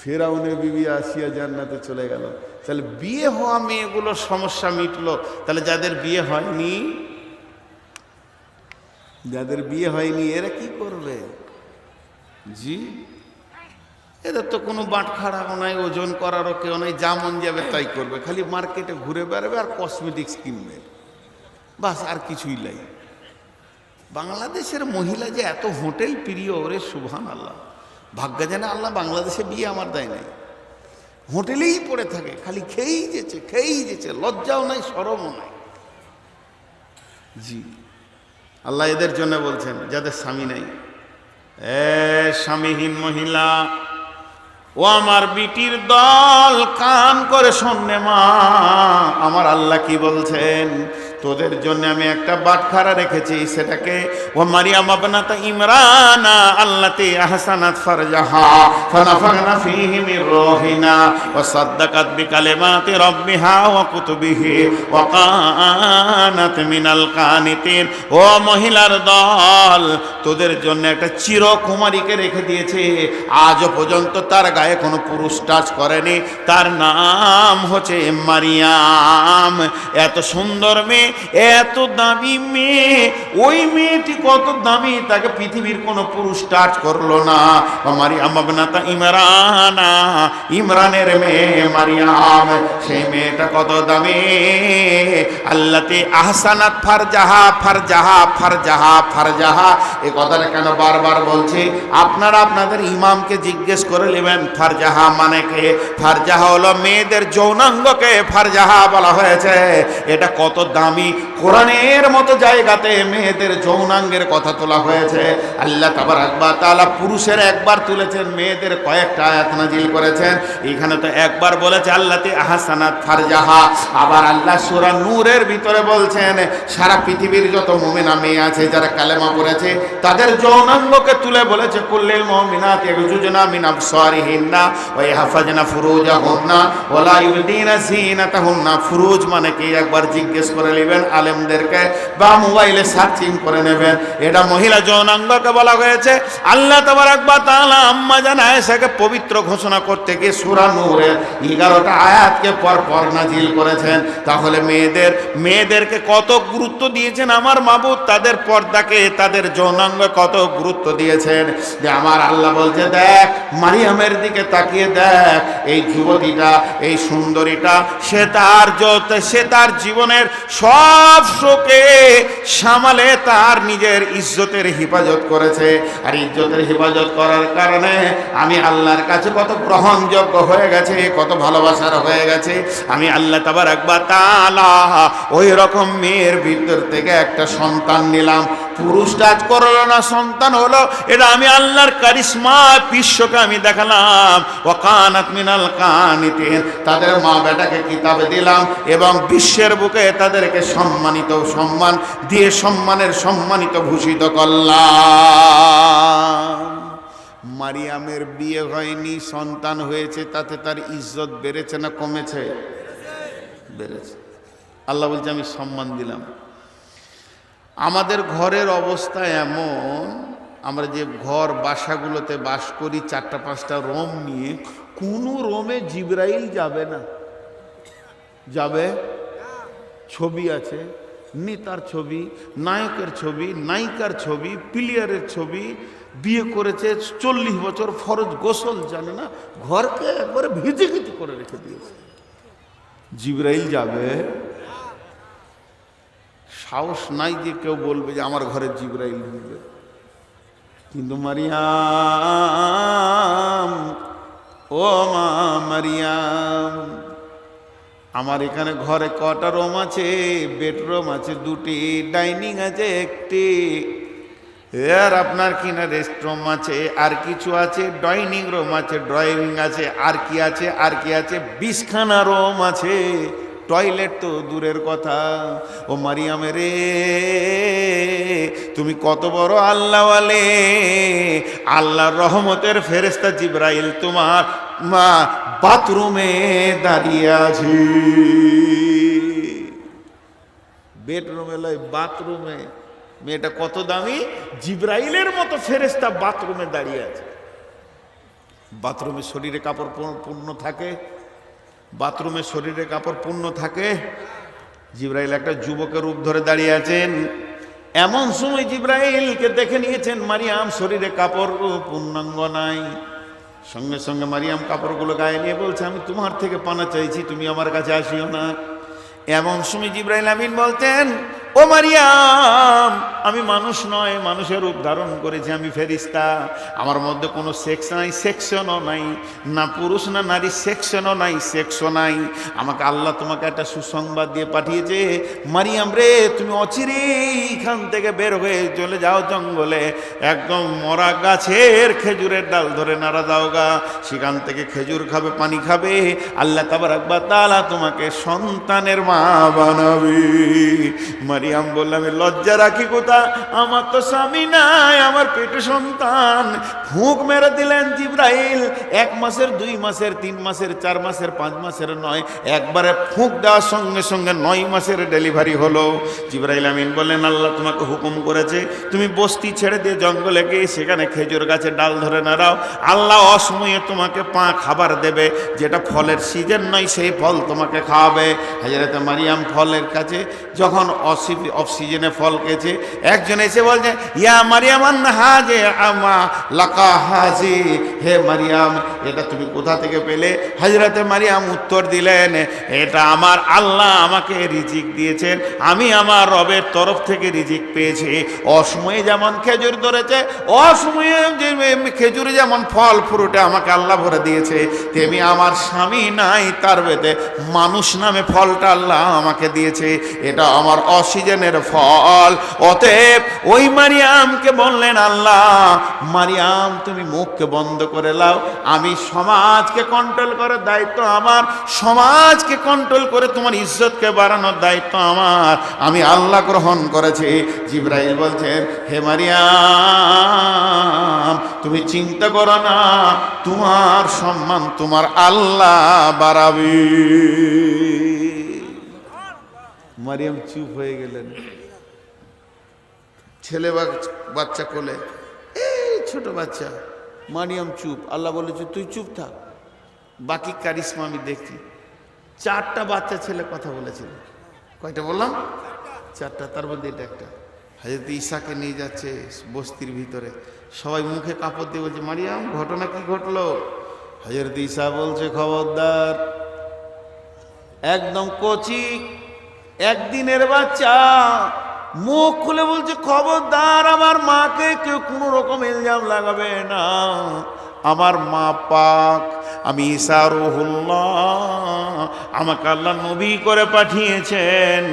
ফেরাউনের বিবি আসিয়া জান্নাতে চলে গেল। তাহলে বিয়ে হওয়া মেয়েগুলোর সমস্যা মিটলো। তাহলে যাদের বিয়ে হয়নি, যাদের বিয়ে হয়নি এরা কি করবে? জি, এদের তো কোনো বাটখারাও নাই, ওজন করারও কেউ নাই, যা মন যাবে তাই করবে, খালি মার্কেটে ঘুরে বেড়াবে আর কসমেটিক্স কিনবে, বাস, আর কিছুই নাই। বাংলাদেশের মহিলা যে এত হোটেল প্রিয়, ওরে সুবহানাল্লাহ, ভাগ্য জানে আল্লাহ বাংলাদেশে বিয়ে আমার দেয় নাই, হোটেলেই পড়ে থাকে, খালি খেয়েই যেছে, খেয়েই যেছে, লজ্জাও নাই, শরমও নাই। জি, আল্লাহ এদের জন্য বলছেন যাদের স্বামী নাই, স্বামীহীন মহিলা, ও আমার বিটির দল, কান করে শোনে মা, আমার আল্লাহ কি বলছেন।
তোদের জন্য আমি একটা বাটখারা রেখেছি, সেটাকে ও মারিয়াম আবনাতা ইমরানা আল্লাতি আহসানাত ফারজাহা ফানাফাখনা ফীহি মির রূহিনা ওয়া সাদ্দাকাত বিকালিমাতি রাব্বিহা ওয়া কুতুবিহি ওয়া কানাত মিনাল কানিতিন। ও মহিলার দল, তোদের জন্য একটা চিরকুমারীকে রেখে দিয়েছে, আজও পর্যন্ত তার গায়ে কোনো পুরুষ টাচ করেনি, তার নাম হচ্ছে মারিয়াম। এত সুন্দর মেয়ে, এত দামি মেয়ে, ওই মেয়েটি কত দামি, তাকে পৃথিবীর কোনো পুরুষ টাচ করলো না। মারিয়াম আবনাতা ইমরানা, ইমরানের মেয়ে মারিয়াম, সেই মেয়েটা কত দামি। আল্লাতি আহসানাত ফারজাহা, ফারজাহা, ফারজাহা, ফারজাহা, এই কথাটা কেন বারবার বলছি? আপনারা আপনাদের ইমামকে জিজ্ঞেস করে নেবেন ফারজাহা মানে কে। ফারজাহা হলো মেয়েদের যৌনাঙ্গকে ফারজাহা বলা হয়েছে। এটা কত দামি, কোরআনের মতো জায়গাতে মেয়েদের যৌনাঙ্গের কথা তোলা হয়েছে। আল্লাহ তাবারক ওয়া তাআলা পুরুষের একবার তুলেছেন, মেয়েদের কয়েকটা আয়াত নাজিল করেছেন। এখানে তো একবার বলেছে আল্লাতি আহসানাত ফারজাহা। আবার আল্লাহ সূরা নূরের ভিতরে বলছেন সারা পৃথিবীর যত মুমিনা মেয়ে আছে যারা কালেমা পড়েছে তাদের যৌনাঙ্গকে তুলে বলেছে কুল্লিল মুমিনাতি ইয়াগযুজনা মিন আবসারিহিন্না ওয়া ইয়াহফাজনা ফুরুজাহুন্না ওয়া লা ইউবদিনা যিনাতাহুন্না। ফুরুজ মানে কি একবার জিজ্ঞেস করে নেবেন আলেমদেরকে, বা মোবাইলে সার্চিং করে নেবেন। এটা মহিলা যৌনাঙ্গকে বলা হয়েছে। আল্লাহ তাবারক ওয়া তাআলা আম্মা জান আয়েশাকে পবিত্র ঘোষণা করতে গিয়ে সূরা নূরের 11টা আয়াতকে পর নাজিল করেছেন। তাহলে মেয়েদেরকে কত গুরুত্ব দিয়েছেন আমার মাবুদ, তাদের পর্দাকে, তাদের যৌনাঙ্গ কত গুরুত্ব দিয়েছেন। যে আমার আল্লাহ বলছে দেখ মারিয়ামের দিকে তাকিয়ে দেখ, এই যুবতীটা, এই সুন্দরীটা, সে তার জীবনের সব শোকে সামালে তার নিজের ইজ্জতের হেফাজত করেছে। আর ইজ্জতের হেফাজত করার কারণে আমি আল্লাহর কাছে কত গ্রহণযোগ্য হয়ে গেছে, কত ভালোবাসার হয়ে গেছে। আমি আল্লাহ তাবারক ওয়া তাআলা ওই রকম মেয়ের ভিতর থেকে একটা সন্তান নিলাম, পুরুষ টাচ করলো না, সন্তান হলো। এটা আমি আল্লাহর কারিশমা, বিশ্বকে আমি দেখালাম। ওয়া কানাত মিনাল কানিতিন, তাদের মা বেটাকে কিতাবে দিলাম এবং বিশ্বের বুকে তাদেরকে সম্মান দিয়ে সম্মানিত ভূষিত করলাম। মারিয়ামের বিয়ে হয়নি, সন্তান হয়েছে, তাতে তার ইজ্জত বেড়েছে না কমেছে? বেড়েছে। আল্লাহ বলছে আমি সম্মান দিলাম। আমাদের ঘরের অবস্থা এমন, আমরা যে ঘর বাসাগুলোতে বাস করি 4টা-5টা রুম নিয়ে, কোনো রুমে জিবরাইল যাবে না। যাবে? ছবি আছে, নেতার ছবি, নায়কের ছবি, নায়িকার ছবি, প্লেয়ারের ছবি, বিয়ে করেছে 40 বছর, ফরজ গোসল জানে না, ঘরকে একবারে ভিজে করে রেখে দিয়েছে। জিবরাইল যাবে? সাহস নাই যে কেউ বলবে যে আমার ঘরে জিবরাইল ঢুকবে। কিন্তু মারিয়াম, ও মা মারিয়াম, আমার এখানে ঘরে কটা রুম আছে? বেডরুম আছে 2টি, ডাইনিং আছে 1টি, আর আপনার কিনা রেস্টরুম আছে, আর কিছু আছে, ডাইনিং রুম আছে, ড্রয়িং আছে, আর কি আছে? 20খানা রুম আছে। টয়লেট তো দূরের কথা। ও মারিয়াম রে, তুমি কত বড় আল্লাহওয়ালে, আল্লাহর রহমতের ফেরেশতা জিবরাইল তোমার মা বাথরুমে দাঁড়িয়ে আছে। বেডরুমে লয়, বাথরুমে। মেয়েটা কত দামি, জিবরাইলের মতো ফেরেশতা বাথরুমে দাঁড়িয়ে আছে। বাথরুমে শরীরে কাপড় পূর্ণ থাকে, বাথরুমে শরীরে কাপড় পূর্ণ থাকে। জিবরাইল একটা যুবকের রূপ ধরে দাঁড়িয়ে আছেন। এমন সময় জিবরাইলকে দেখে নিয়েছেন মারিয়াম শরীরে কাপড় পূর্ণাঙ্গ নাই। সঙ্গে সঙ্গে মারিয়াম কাপড়গুলো গায়ে নিয়ে বলছে আমি তোমার থেকে পানা চাইছি, তুমি আমার কাছে আসিও না। এমন সময় জিবরাইল আমিন বলতেন
ও মারিয়াম, আমি মানুষ নয়, মানুষের রূপ ধারণ করেছি, আমি ফেরেশতা। আমার মধ্যে কোনো সেক্স নাই, সেকশনও নাই, না পুরুষ না নারী, সেকশনও নাই, সেক্সও নাই। আমাকে আল্লাহ তোমাকে একটা সুসংবাদ দিয়ে পাঠিয়েছে, মারিয়াম রে, তুমি অচিরেই এখান থেকে বের হয়ে চলে যাও জঙ্গলে, একদম মরা গাছের খেজুরের ডাল ধরে নাড়া দাও গা, সেখান থেকে খেজুর খাবে, পানি খাবে, আল্লাহ তাবারক ওয়া তাআলা তোমাকে সন্তানের মা বানাবে। মারিয়াম বলল, আমি লজ্জা রাখি কোথা, আমার তো স্বামী নাই, আমার পেটে সন্তান। ফুঁক মেরে দিলেন জিবরাইল, 1 মাসের, 2 মাসের, 3 মাসের, 4 মাসের, 5 মাসের নয়, একবারে ফুঁক দেওয়ার সঙ্গে সঙ্গে 9 মাসের ডেলিভারি হলো। জিবরাইল আমিন বললেন, আল্লাহ তোমাকে হুকুম করেছে তুমি বস্তি ছেড়ে দিয়ে জঙ্গলে গিয়ে সেখানে খেজুর গাছের ডাল ধরে নাড়াও, আল্লাহ অসময়ে তোমাকে খাবার দেবে, যেটা ফলের সিজন নয় সেই ফল তোমাকে খাওয়াবে। হযরত মারিয়াম ফলের কাছে যখন অফ সিজনে ফল খেয়েছে, একজন এসে বলছে, ইয়া মারিয়াম আন্না হাজে আমা লাকা হাজি, হে মারিয়াম, এটা তুমি কোথা থেকে পেলে? হযরত মারিয়াম উত্তর দিলেন, এটা আমার আল্লাহ আমাকে রিজিক দিয়েছেন, আমি আমার রবের তরফ থেকে রিজিক পেয়েছি। অসময়ে যেমন খেজুর ধরেছে, অসময়ে যে খেজুরে যেমন ফল ফ্রুটে আমাকে আল্লাহ ভরে দিয়েছে, তেমনি আমার স্বামী নাই, তার বেদে মানুষ নামে ফলটা আল্লাহ আমাকে দিয়েছে, এটা আমার অসিজনের ফল। অতএব ওই মারিয়ামকে বললেন আল্লাহ, মারিয়াম তুমি মুখকে বন্ধ করে লাও, আমি সমাজকে কন্ট্রোল করার দায়িত্ব আমার, সমাজকে কন্ট্রোল করে তোমার ইজ্জতকে বাড়ানোর দায়িত্ব আমার, আমি আল্লাহ গ্রহণ করেছি। জিবরাইল বলছেন, হে মারিয়াম, তুমি চিন্তা করো না, তোমার সম্মান তোমার আল্লাহ বাড়াবে। মারিয়াম চুপ হয়ে গেলেন। ছেলে বাচ্চা কোলে, এই ছোট বাচ্চা, মারিয়াম চুপ। আল্লাহ বলেছে তুই চুপ থাক, বাকি কারিশমা আমি দেখছি। 4টা বাচ্চা ছেলে কথা বলেছিল। কয়টা বললাম? 4টা, তার মধ্যে এটা একটা। হযরত ঈসাকে নিয়ে যাচ্ছে বস্তির ভিতরে, সবাই মুখে কাপড় দিয়ে বলছে, মারিয়াম ঘটনা কি ঘটলো? হযরত ঈসা বলছে, খবরদার, একদম কচি 1 দিনের বাচ্চা মুখ খুলে বলছে, খবরদার আমার মাকে কেউ কোনো রকম ইলজাম লাগাবে না, আমার মা পাক, আমি ঈসা রূহুল্লাহ, আমাকে আল্লাহ নবী করে পাঠিয়েছেন,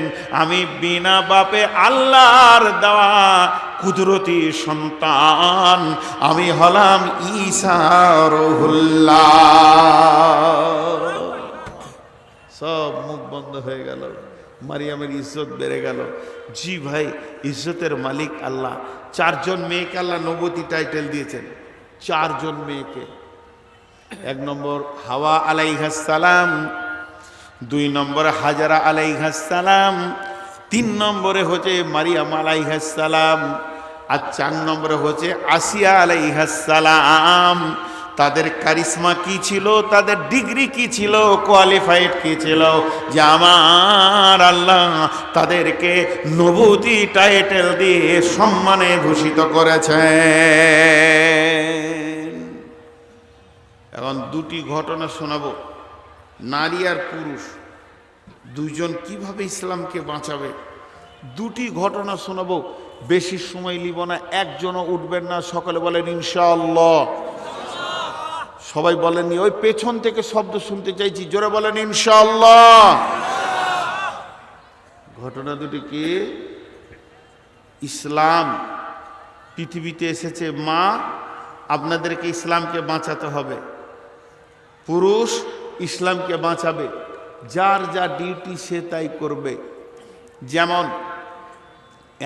আমি বিনা বাপে আল্লাহর দেওয়া কুদরতি সন্তান, আমি হলাম ঈসা রূহুল্লাহ। সব মুখ বন্ধ হয়ে গেল, মারিয়ামের ইজ্জত বেড়ে গেল। জি ভাই, ইজ্জতের মালিক আল্লাহ। 4 জন মেয়েকে আল্লাহ নবুয়তি টাইটেল দিয়েছেন, 4 জন মেয়েকে। 1 নম্বর হাওয়া আলাইহিস সালাম, 2 নম্বরে হাজারা আলাইহিস সালাম, 3 নম্বরে হচ্ছে মারিয়াম আলাইহিস সালাম, আর 4 নম্বরে হচ্ছে আসিয়া আলাইহিস সালাম। তাদের কারিশমা কি ছিল, তাদের ডিগ্রি কি ছিল, কোয়ালিফাইড কি ছিল, যে আমার আল্লাহ তাদেরকে নবুয়তি টাইটেল দিয়ে সম্মানে ভূষিত করেছেন। এখন 2টি ঘটনা শোনাবো, নারী আর পুরুষ দুইজন কিভাবে ইসলামকে বাঁচাবে। 2টি ঘটনা শোনাবো, বেশি সময় নিব না, একজনও উঠবেন না, সকলে বলেন ইনশাআল্লাহ। সবাই বলেননি, ওই পেছন থেকে শব্দ শুনতে চাইছি, জোরে বলেন ইনশাআল্লাহ। ঘটনা 2টি কি? ইসলাম পৃথিবীতে এসেছে মা, আপনাদেরকে ইসলামকে বাঁচাতে হবে। পুরুষ ইসলামকে বাঁচাবে, যার যা ডিউটি সে তাই করবে। যেমন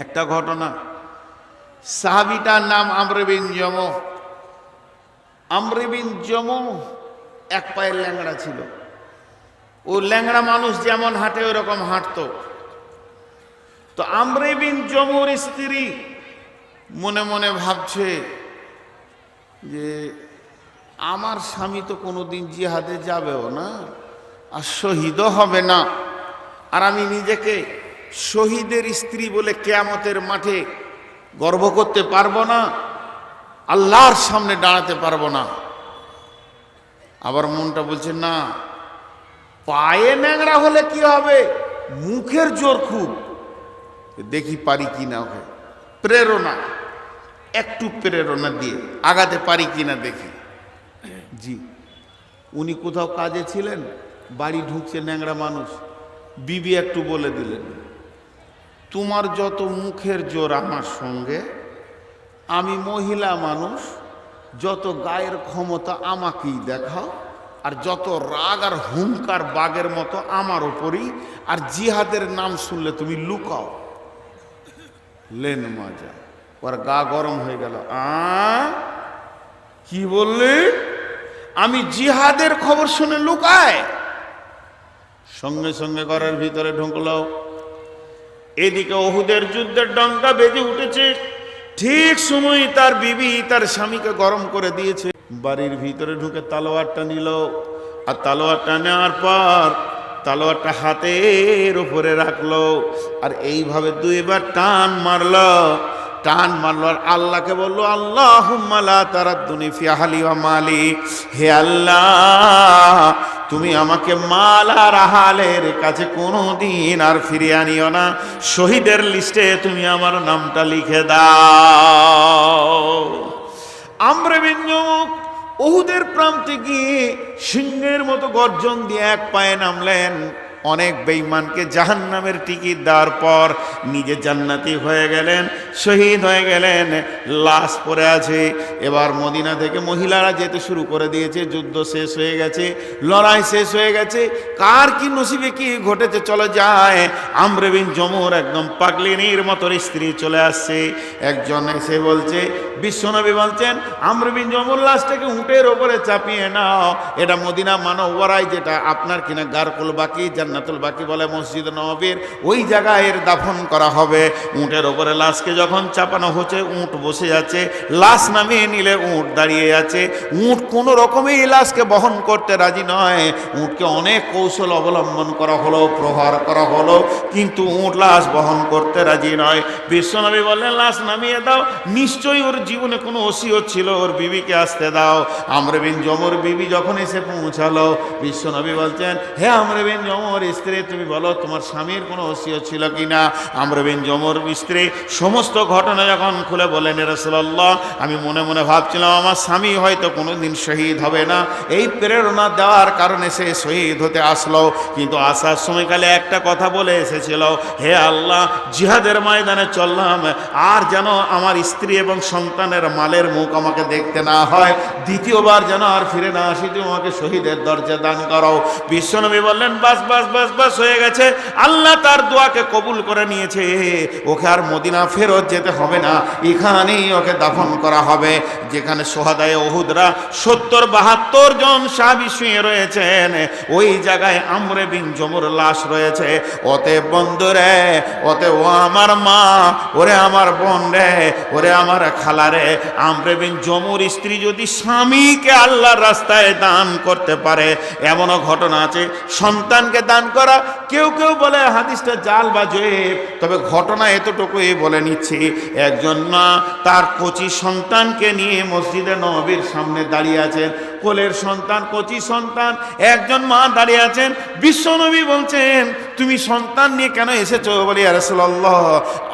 একটা ঘটনা, সাহাবীটার নাম আমর বিন জমুহ। আমর বিন জমুহ 1 পায়ের ল্যাংড়া ছিল। ও ল্যাংড়া মানুষ যেমন হাঁটে ওরকম হাঁটতো। তো আমর বিন জমুহর স্ত্রী মনে মনে ভাবছে যে আমার স্বামী তো কোনোদিন জিহাদে যাবেও না, আর শহীদও হবে না, আর আমি নিজেকে শহীদের স্ত্রী বলে কিয়ামতের মাঠে গর্ব করতে পারবো না, আল্লাহর সামনে দাঁড়াতে পারবো না। আবার মনটা বলছে না, পায়ে ন্যাংরা হলে কি হবে, মুখের জোর খুব,
দেখি পারি কিনা ওকে প্রেরণা, একটু প্রেরণা দিয়ে আগাতে পারি কিনা দেখি। জি, উনি কোথাও কাজে ছিলেন, বাড়ি ঢুকছে ন্যাংরা মানুষ, বিবি একটু বলে দিলেন, তোমার যত মুখের জোর আমার সঙ্গে, আমি মহিলা মানুষ, যত গায়ের ক্ষমতা আমাকেই দেখাও, আর যত রাগ আর হুঙ্কার বাঘের মতো আমার ওপরই, আর জিহাদের নাম শুনলে তুমি লুকাও। লেন মজা, ওর গা গরম হয়ে গেল। কি বললে? আমি জিহাদের খবর শুনে লুকায়? সঙ্গে সঙ্গে ঘরের ভিতরে ঢুকলো। এদিকে ওহুদের যুদ্ধের ডঙ্কা বেজে উঠেছে, ঠিক সময় তার বিবি তার স্বামীকে গরম করে দিয়েছে। বাড়ির ভিতরে ঢুকে তালোয়ারটা নিল, আর তালোয়ারটা নেওয়ার পর তালোয়ারটা হাতের উপরে রাখলো, আর এইভাবে দুইবার টান মারলো। টান মারলো আর আল্লাহকে বললো, আল্লাহুম্মা লা তারাদ্দুনি ফি আহলি ওয়া মালি, হে আল্লাহ তুমি আমাকে মাল আর আহালের কাছে কোনোদিন আর ফিরিয়ে আনিও না, শহীদের লিস্টে তুমি আমার নামটা লিখে দাও। আমর বিন জামুহ উহুদের প্রান্তে গিয়ে সিংহের মতো গর্জন দিয়ে এক পায়ে নামলেন। অনেক বেঈমানকে জাহান্নামের টিকিট দেওয়ার পর নিজে জান্নাতি হয়ে গেলেন, শহীদ হয়ে গেলেন, লাশ পড়ে আছে। এবার মদিনা থেকে মহিলারা যেতে শুরু করে দিয়েছে, যুদ্ধ শেষ হয়ে গেছে, লড়াই শেষ হয়ে গেছে। কার কি নসিবে কি ঘটেছে চলে যায়। আমর বিন জামুহর একদম পাগলিনীর মতো স্ত্রী চলে আসছে। একজন এসে বলছে, বিশ্বনবী বলছেন আমর বিন জামুহর লাশটাকে উটের ওপরে চাপিয়ে নাও, এটা মদিনা মানওয়ারাই, যেটা আপনার কিনা গারকুল বাকি জান্নাতুল বাকি বলে মসজিদ নববীর, ওই জায়গায় এর দাফন করা হবে। উটের ওপরে লাশকে যখন চাপানো হচ্ছে, উট বসে যাচ্ছে, লাশ নামিয়ে নিলে উট দাঁড়িয়ে আছে। উট কোনো রকমেই লাশকে বহন করতে রাজি নয়। উটকে অনেক কৌশল অবলম্বন করা হলো, প্রহার করা হলো, কিন্তু উট লাশ বহন করতে রাজি নয়। বিশ্বনবী বললেন, লাশ নামিয়ে দাও, নিশ্চয়ই ওর জীবনে কোনো ওসিয়ত ছিল, ওর বিবিকে আসতে দাও। আমর বিন জামুহর বিবি যখন এসে পৌঁছালো, বিশ্বনবী বলছেন, হে আমর বিন জামুহর স্ত্রী, তুমি বলো তোমার স্বামীর কোনো ওসিয়ত ছিল কিনা। আমর বিন জামুহর স্ত্রী সমস্ত ঘটনা যখন খুলে বলেন, রাসূলুল্লাহ আমি মনে মনে ভাবছিলাম আমার স্বামী হয়তো কোনোদিন শহীদ হবে না, এই প্রেরণা দেওয়ার কারণে সে শহীদ হতে আসলো, কিন্তু আসার সময়কালে একটা কথা বলে এসেছিল, হে আল্লাহ জিহাদের ময়দানে চললাম, আর যেন আমার স্ত্রী এবং সন্তানের মালের মুখ আমাকে দেখতে না হয়, দ্বিতীয়বার যেন আর ফিরে না আসি, তুমি আমাকে শহীদের দরজা দান করো। বিশ্বনবী বললেন, বাস বাস বাস বাস হয়ে গেছে, আল্লাহ তার দোয়াকে কবুল করে নিয়েছে, ওকে আর মদিনা ফেরত যেতে হবে না, এখানেই ওকে দাফন করা হবে। যেখানে সোহাদায়ে উহুদরা ৭০-৭২ জন সাহাবী শুয়ে রয়েছেন, ওই জায়গায় আমর বিন জামুহর লাশ রয়েছে। অতএব বন্ধুরে, অতএব ও আমার মা, ওরে আমার বোন রে, ওরে আমার খালা রে, আমর বিন জামুহর স্ত্রী যদি স্বামীকে আল্লাহর রাস্তায় দান করতে পারে, এমনও ঘটনা আছে সন্তানকে দান করা, কেউ কেউ বলে হাদিসটা জাল বা জয়েব, তবে ঘটনা এতটুকুই বলে নিচ্ছি। একজন মা তার কচি সন্তানকে নিয়ে মসজিদে নববীর সামনে দাঁড়িয়ে আছেন, কোলের সন্তান, কচি সন্তান, একজন মা দাঁড়িয়ে আছেন। বিশ্বনবী বলছেন, তুমি সন্তান নিয়ে কেন এসেছো? বলি, ইয়া রাসূলুল্লাহ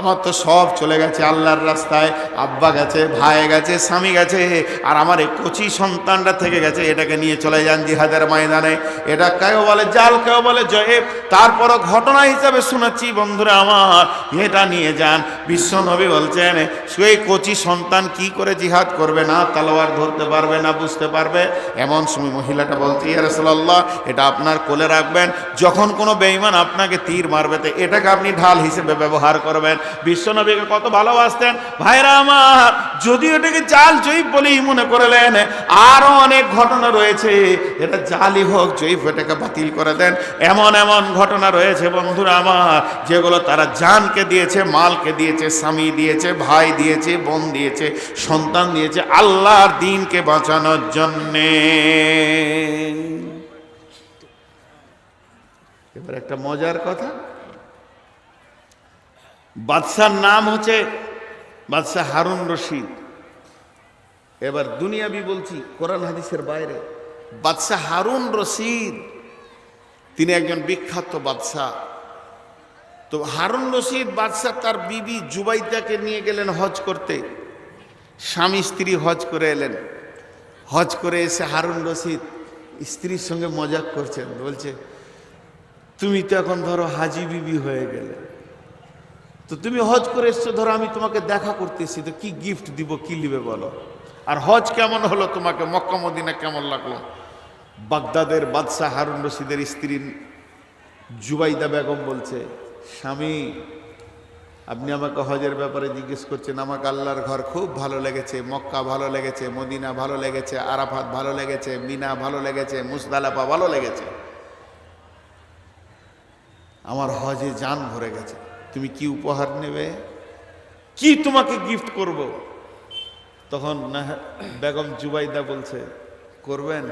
আমার তো সব চলে গেছে আল্লাহর রাস্তায়, আব্বা গেছে, ভাই গেছে, স্বামী গেছে, আর আমার এই কচি সন্তানটা থেকে গেছে, এটাকে নিয়ে চলে যান জিহাদের ময়দানে। এটা কেউ বলে জাল, কেউ বলে জয়েব, তারপরও ঘটনা হিসাবে শোনাচ্ছি বন্ধুরা আমার, এটা নিয়ে যান। বিশ্বনবী বলছেন, সেই কচি সন্তান কি করে জিহাদ করবে, না তলোয়ার ধরতে পারবে, না বুঝতে পারবে। এমন সময় মহিলাটা বলছে, ইয়া রাসূলুল্লাহ এটা আপনার কোলে রাখবেন, যখন কোনো বেঈমান আপনাকে তীর মারবে তো এটাকে আপনি ঢাল হিসেবে ব্যবহার করবেন। বিশ্বনবীকে কত ভালোবাসতেন ভাইরা আমার, যদি এটাকে জাল জয়ীফ বলেই মনে করলেন, আরো অনেক ঘটনা রয়েছে, এটা জালই হোক জয়ীফ, এটাকে বাতিল করে দেন। এমন এমন ঘটনা রয়েছে বন্ধুরা আমার, যেগুলো তারা জানকে দিয়েছে, মালকে দিয়েছে, স্বামী দিয়েছে, ভাই দিয়েছে, বোন দিয়েছে, সন্তান দিয়েছে আল্লাহর দ্বীনকে বাঁচানোর জন্যে। এবার একটা মজার কথা, বাদশার নাম হচ্ছে বাদশাহ হারুন রশিদ। এবার দুনিয়াবি বলছি, কোরআন হাদিসের বাইরে, বাদশাহ হারুন রশিদ তিনি একজন বিখ্যাত বাদশাহ।
তো হারুন রশিদ বাদশাহ তার বিবি জুবাইদাকে নিয়ে গেলেন হজ করতে। স্বামী স্ত্রী হজ করে এলেন। হজ করে এসে হারুন রশিদ স্ত্রীর সঙ্গে মজাক করছেন, বলছে তুমি তো এখন ধরো হাজি বিবি হয়ে গেলে, তো তুমি হজ করে এসছো, ধরো আমি তোমাকে দেখা করতেছি, তো কি গিফট দিব, কি নিবে বলো? আর হজ কেমন হলো তোমাকে, মক্কা মদিনা কেমন লাগলো? বাগদাদের বাদশাহ হারুন রশিদের স্ত্রী জুবাইদা বেগম বলছে, স্বামী আপনি আমাকে হজের ব্যাপারে জিজ্ঞেস করছেন, আমাকে আল্লাহর ঘর খুব ভালো লেগেছে, মক্কা ভালো লেগেছে, মদিনা ভালো লেগেছে, আরাফাত ভালো লেগেছে, মিনা ভালো লেগেছে, মুজদালিফা ভালো লেগেছে, আমার হজে জান ভরে গেছে, তুমি কি উপহার নেবে, কি তোমাকে গিফট করব? তখন বেগম জুবাইদা বলছে, করবেন,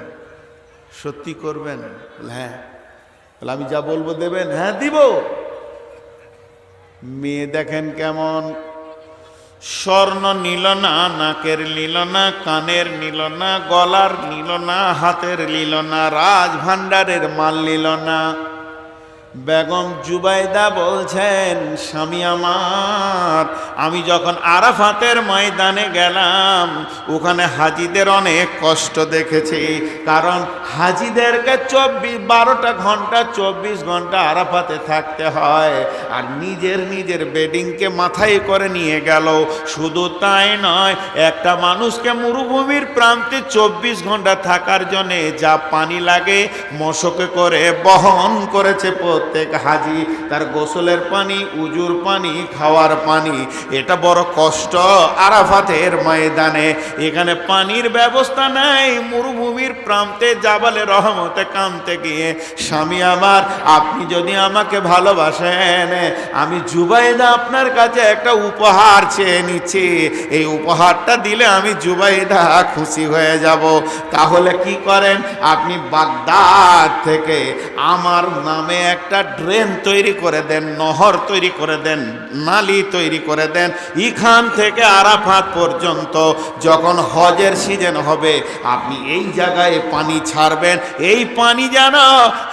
সত্যি করবেন? হ্যাঁ। বলে আমি যা বলবো দেবেন? হ্যাঁ দিব। মেয়ে দেখেন কেমন, স্বর্ণ নিল না, নাকের নিল না, কানের নিল না, গলার নিল না, হাতের নিল না, রাজ ভান্ডারের মাল নিল না। বেগম জুবাইদা বলছেন, স্বামী আমার, আমি যখন আরাফাতের ময়দানে গেলাম, ওখানে হাজিদের অনেক কষ্ট দেখেছি, কারণ হাজিদেরকে 12টা ঘন্টা 24 ঘন্টা আরাফাতে থাকতে হয়, আর নিজের বেডিংকে মাথায় করে নিয়ে গেল। শুধু তাই নয়, একটা মানুষকে মরুভূমির প্রান্তে 24 ঘন্টা থাকার জন্যে যা পানি লাগে মশকে করে বহন করেছে প্রত্যেক হাজি, তার গোসলের পানি, উজুর পানি, খাওয়ার পানি, এটা বড় কষ্ট আরাফাতের ময়দানে। এখানে পানির ব্যবস্থা নাই, মরুভূমির প্রান্তে জাবালে রহমতে কামতে গিয়ে, স্বামী আমার, আপনি যদি আমাকে ভালোবাসেন, আমি জুবাইদা আপনার কাছে একটা উপহার চেয়ে নিচ্ছি, এই উপহারটা দিলে আমি জুবাইদা খুশি হয়ে যাব। তাহলে কি করেন, আপনি বাগদাদ থেকে আমার নামে একটা ড্রেন তৈরি করে দেন, নহর তৈরি করে দেন, নালি তৈরি করে দেন, এখান থেকে আরাফাত পর্যন্ত যখন হজের সিজন হবে আপনি এই জায়গায় পানি ছাড়বেন, এই পানি যেন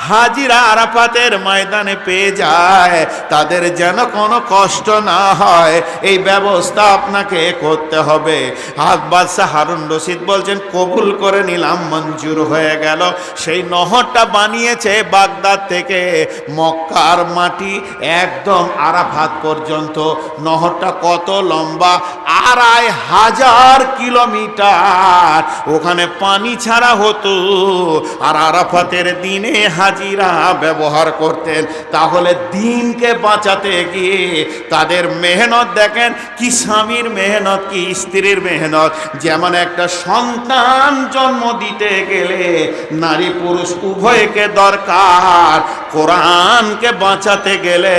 হাজিরা আরাফাতের ময়দানে পেয়ে যায়, তাদের যেন কোনো কষ্ট না হয়, এই ব্যবস্থা আপনাকে করতে হবে। বাদশাহ হারুন রশিদ বলছেন, কবুল করে নিলাম, মঞ্জুর হয়ে গেল। সেই নহরটা বানিয়েছে বাগদাদ থেকে মক্কার মাটি একদম আরাফাত পর্যন্ত। নহরটা কত লম্বা, 2500 কিলোমিটার ওখানে পানি ছাড়া হতো, আর আরাফাতের দিনে হাজিরা ব্যবহার করতেন। তাহলে দিনকে বাঁচাতে গিয়ে তাদের মেহনত দেখেন, কি স্বামীর মেহনত, কি স্ত্রীর মেহনত। যেমন একটা সন্তান জন্ম দিতে গেলে নারী পুরুষ উভয়কে দরকার, কোরআনকে বাঁচাতে গেলে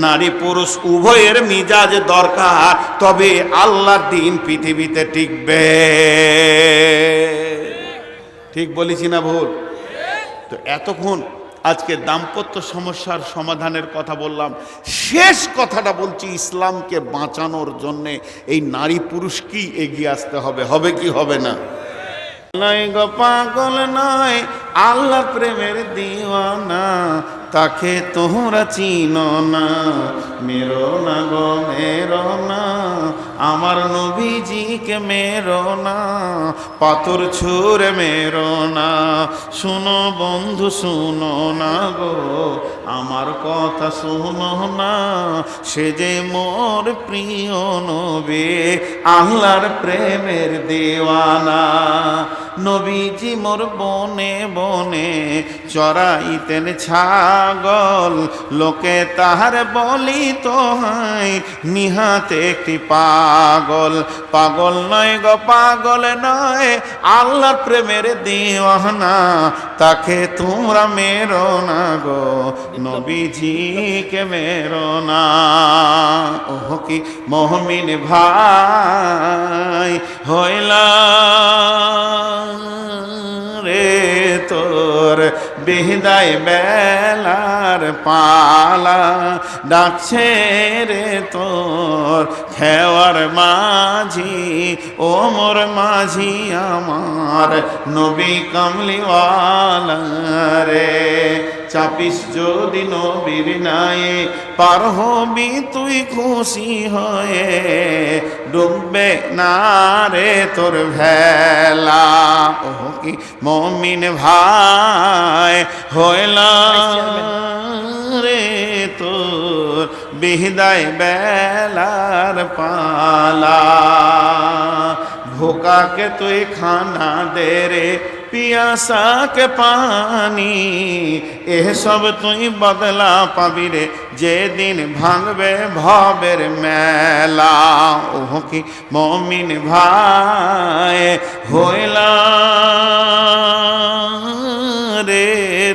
নারী পুরুষ উভয়ের মিজাজ দরকার, তবে আল্লাহর দিন পৃথিবীতে টিকবে। ঠিক বলেছি না ভুল? তো এতক্ষণ আজকে দাম্পত্য সমস্যার সমাধানের কথা বললাম, শেষ কথাটা বলছি, ইসলামকে বাঁচানোর জন্যে এই নারী পুরুষ কি এগিয়ে আসতে হবে, হবে কি হবে না? নয় গো পাগল নয়, আল্লাহ প্রেমের দিওয়ানা, তাকে তোমরা চিনো না, মেরো না গো মেরো না, আমার নবীজিকে মেরো না, পাথর ছুঁড়ে মেরো না, শুনো বন্ধু শুনো না গো, আমার কথা শুনো না, সে যে মোর প্রিয় নবী, আল্লাহর প্রেমের দিওয়ানা। নবীজি মোর বনে বনে চরাইতেন ছাগল, লোকে তাহার বলিত হয় নিহাতে একটি পাগল। পাগল নয় গো পাগল নয়, আল্লাহর প্রেমের দিওয়ানা, তাকে তোমরা মেরো না গো, নবীজিকে মেরো না। ওহ কি মুমিন ভাই হইলা রে, তোর বিদায় বেলার পালা, ডাকছে রে তোর খেওয়ার মাঝি, ও মোর মাঝি আমার নবী কামলিওয়ালা রে।
চাপিস যদি নবীর নায়ে, পার হবি তুই খুশি হয়ে, ডুববে না রে তোর ভেলা। ও কি মমিন ভাই হইল রে তোর বিদায় বেলার পালা। ভোকা के তুই খানা দে রে, পিয়াসা के পানি, এসব তুই বদলা পাবি রে যেদিন ভাঙবে ভবের মেলা। ওহ কি মমিন ভাই হইলা রে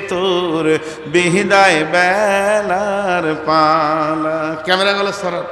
তোর বিদায় বেলার পালা। ক্যামেরা গেল সরার।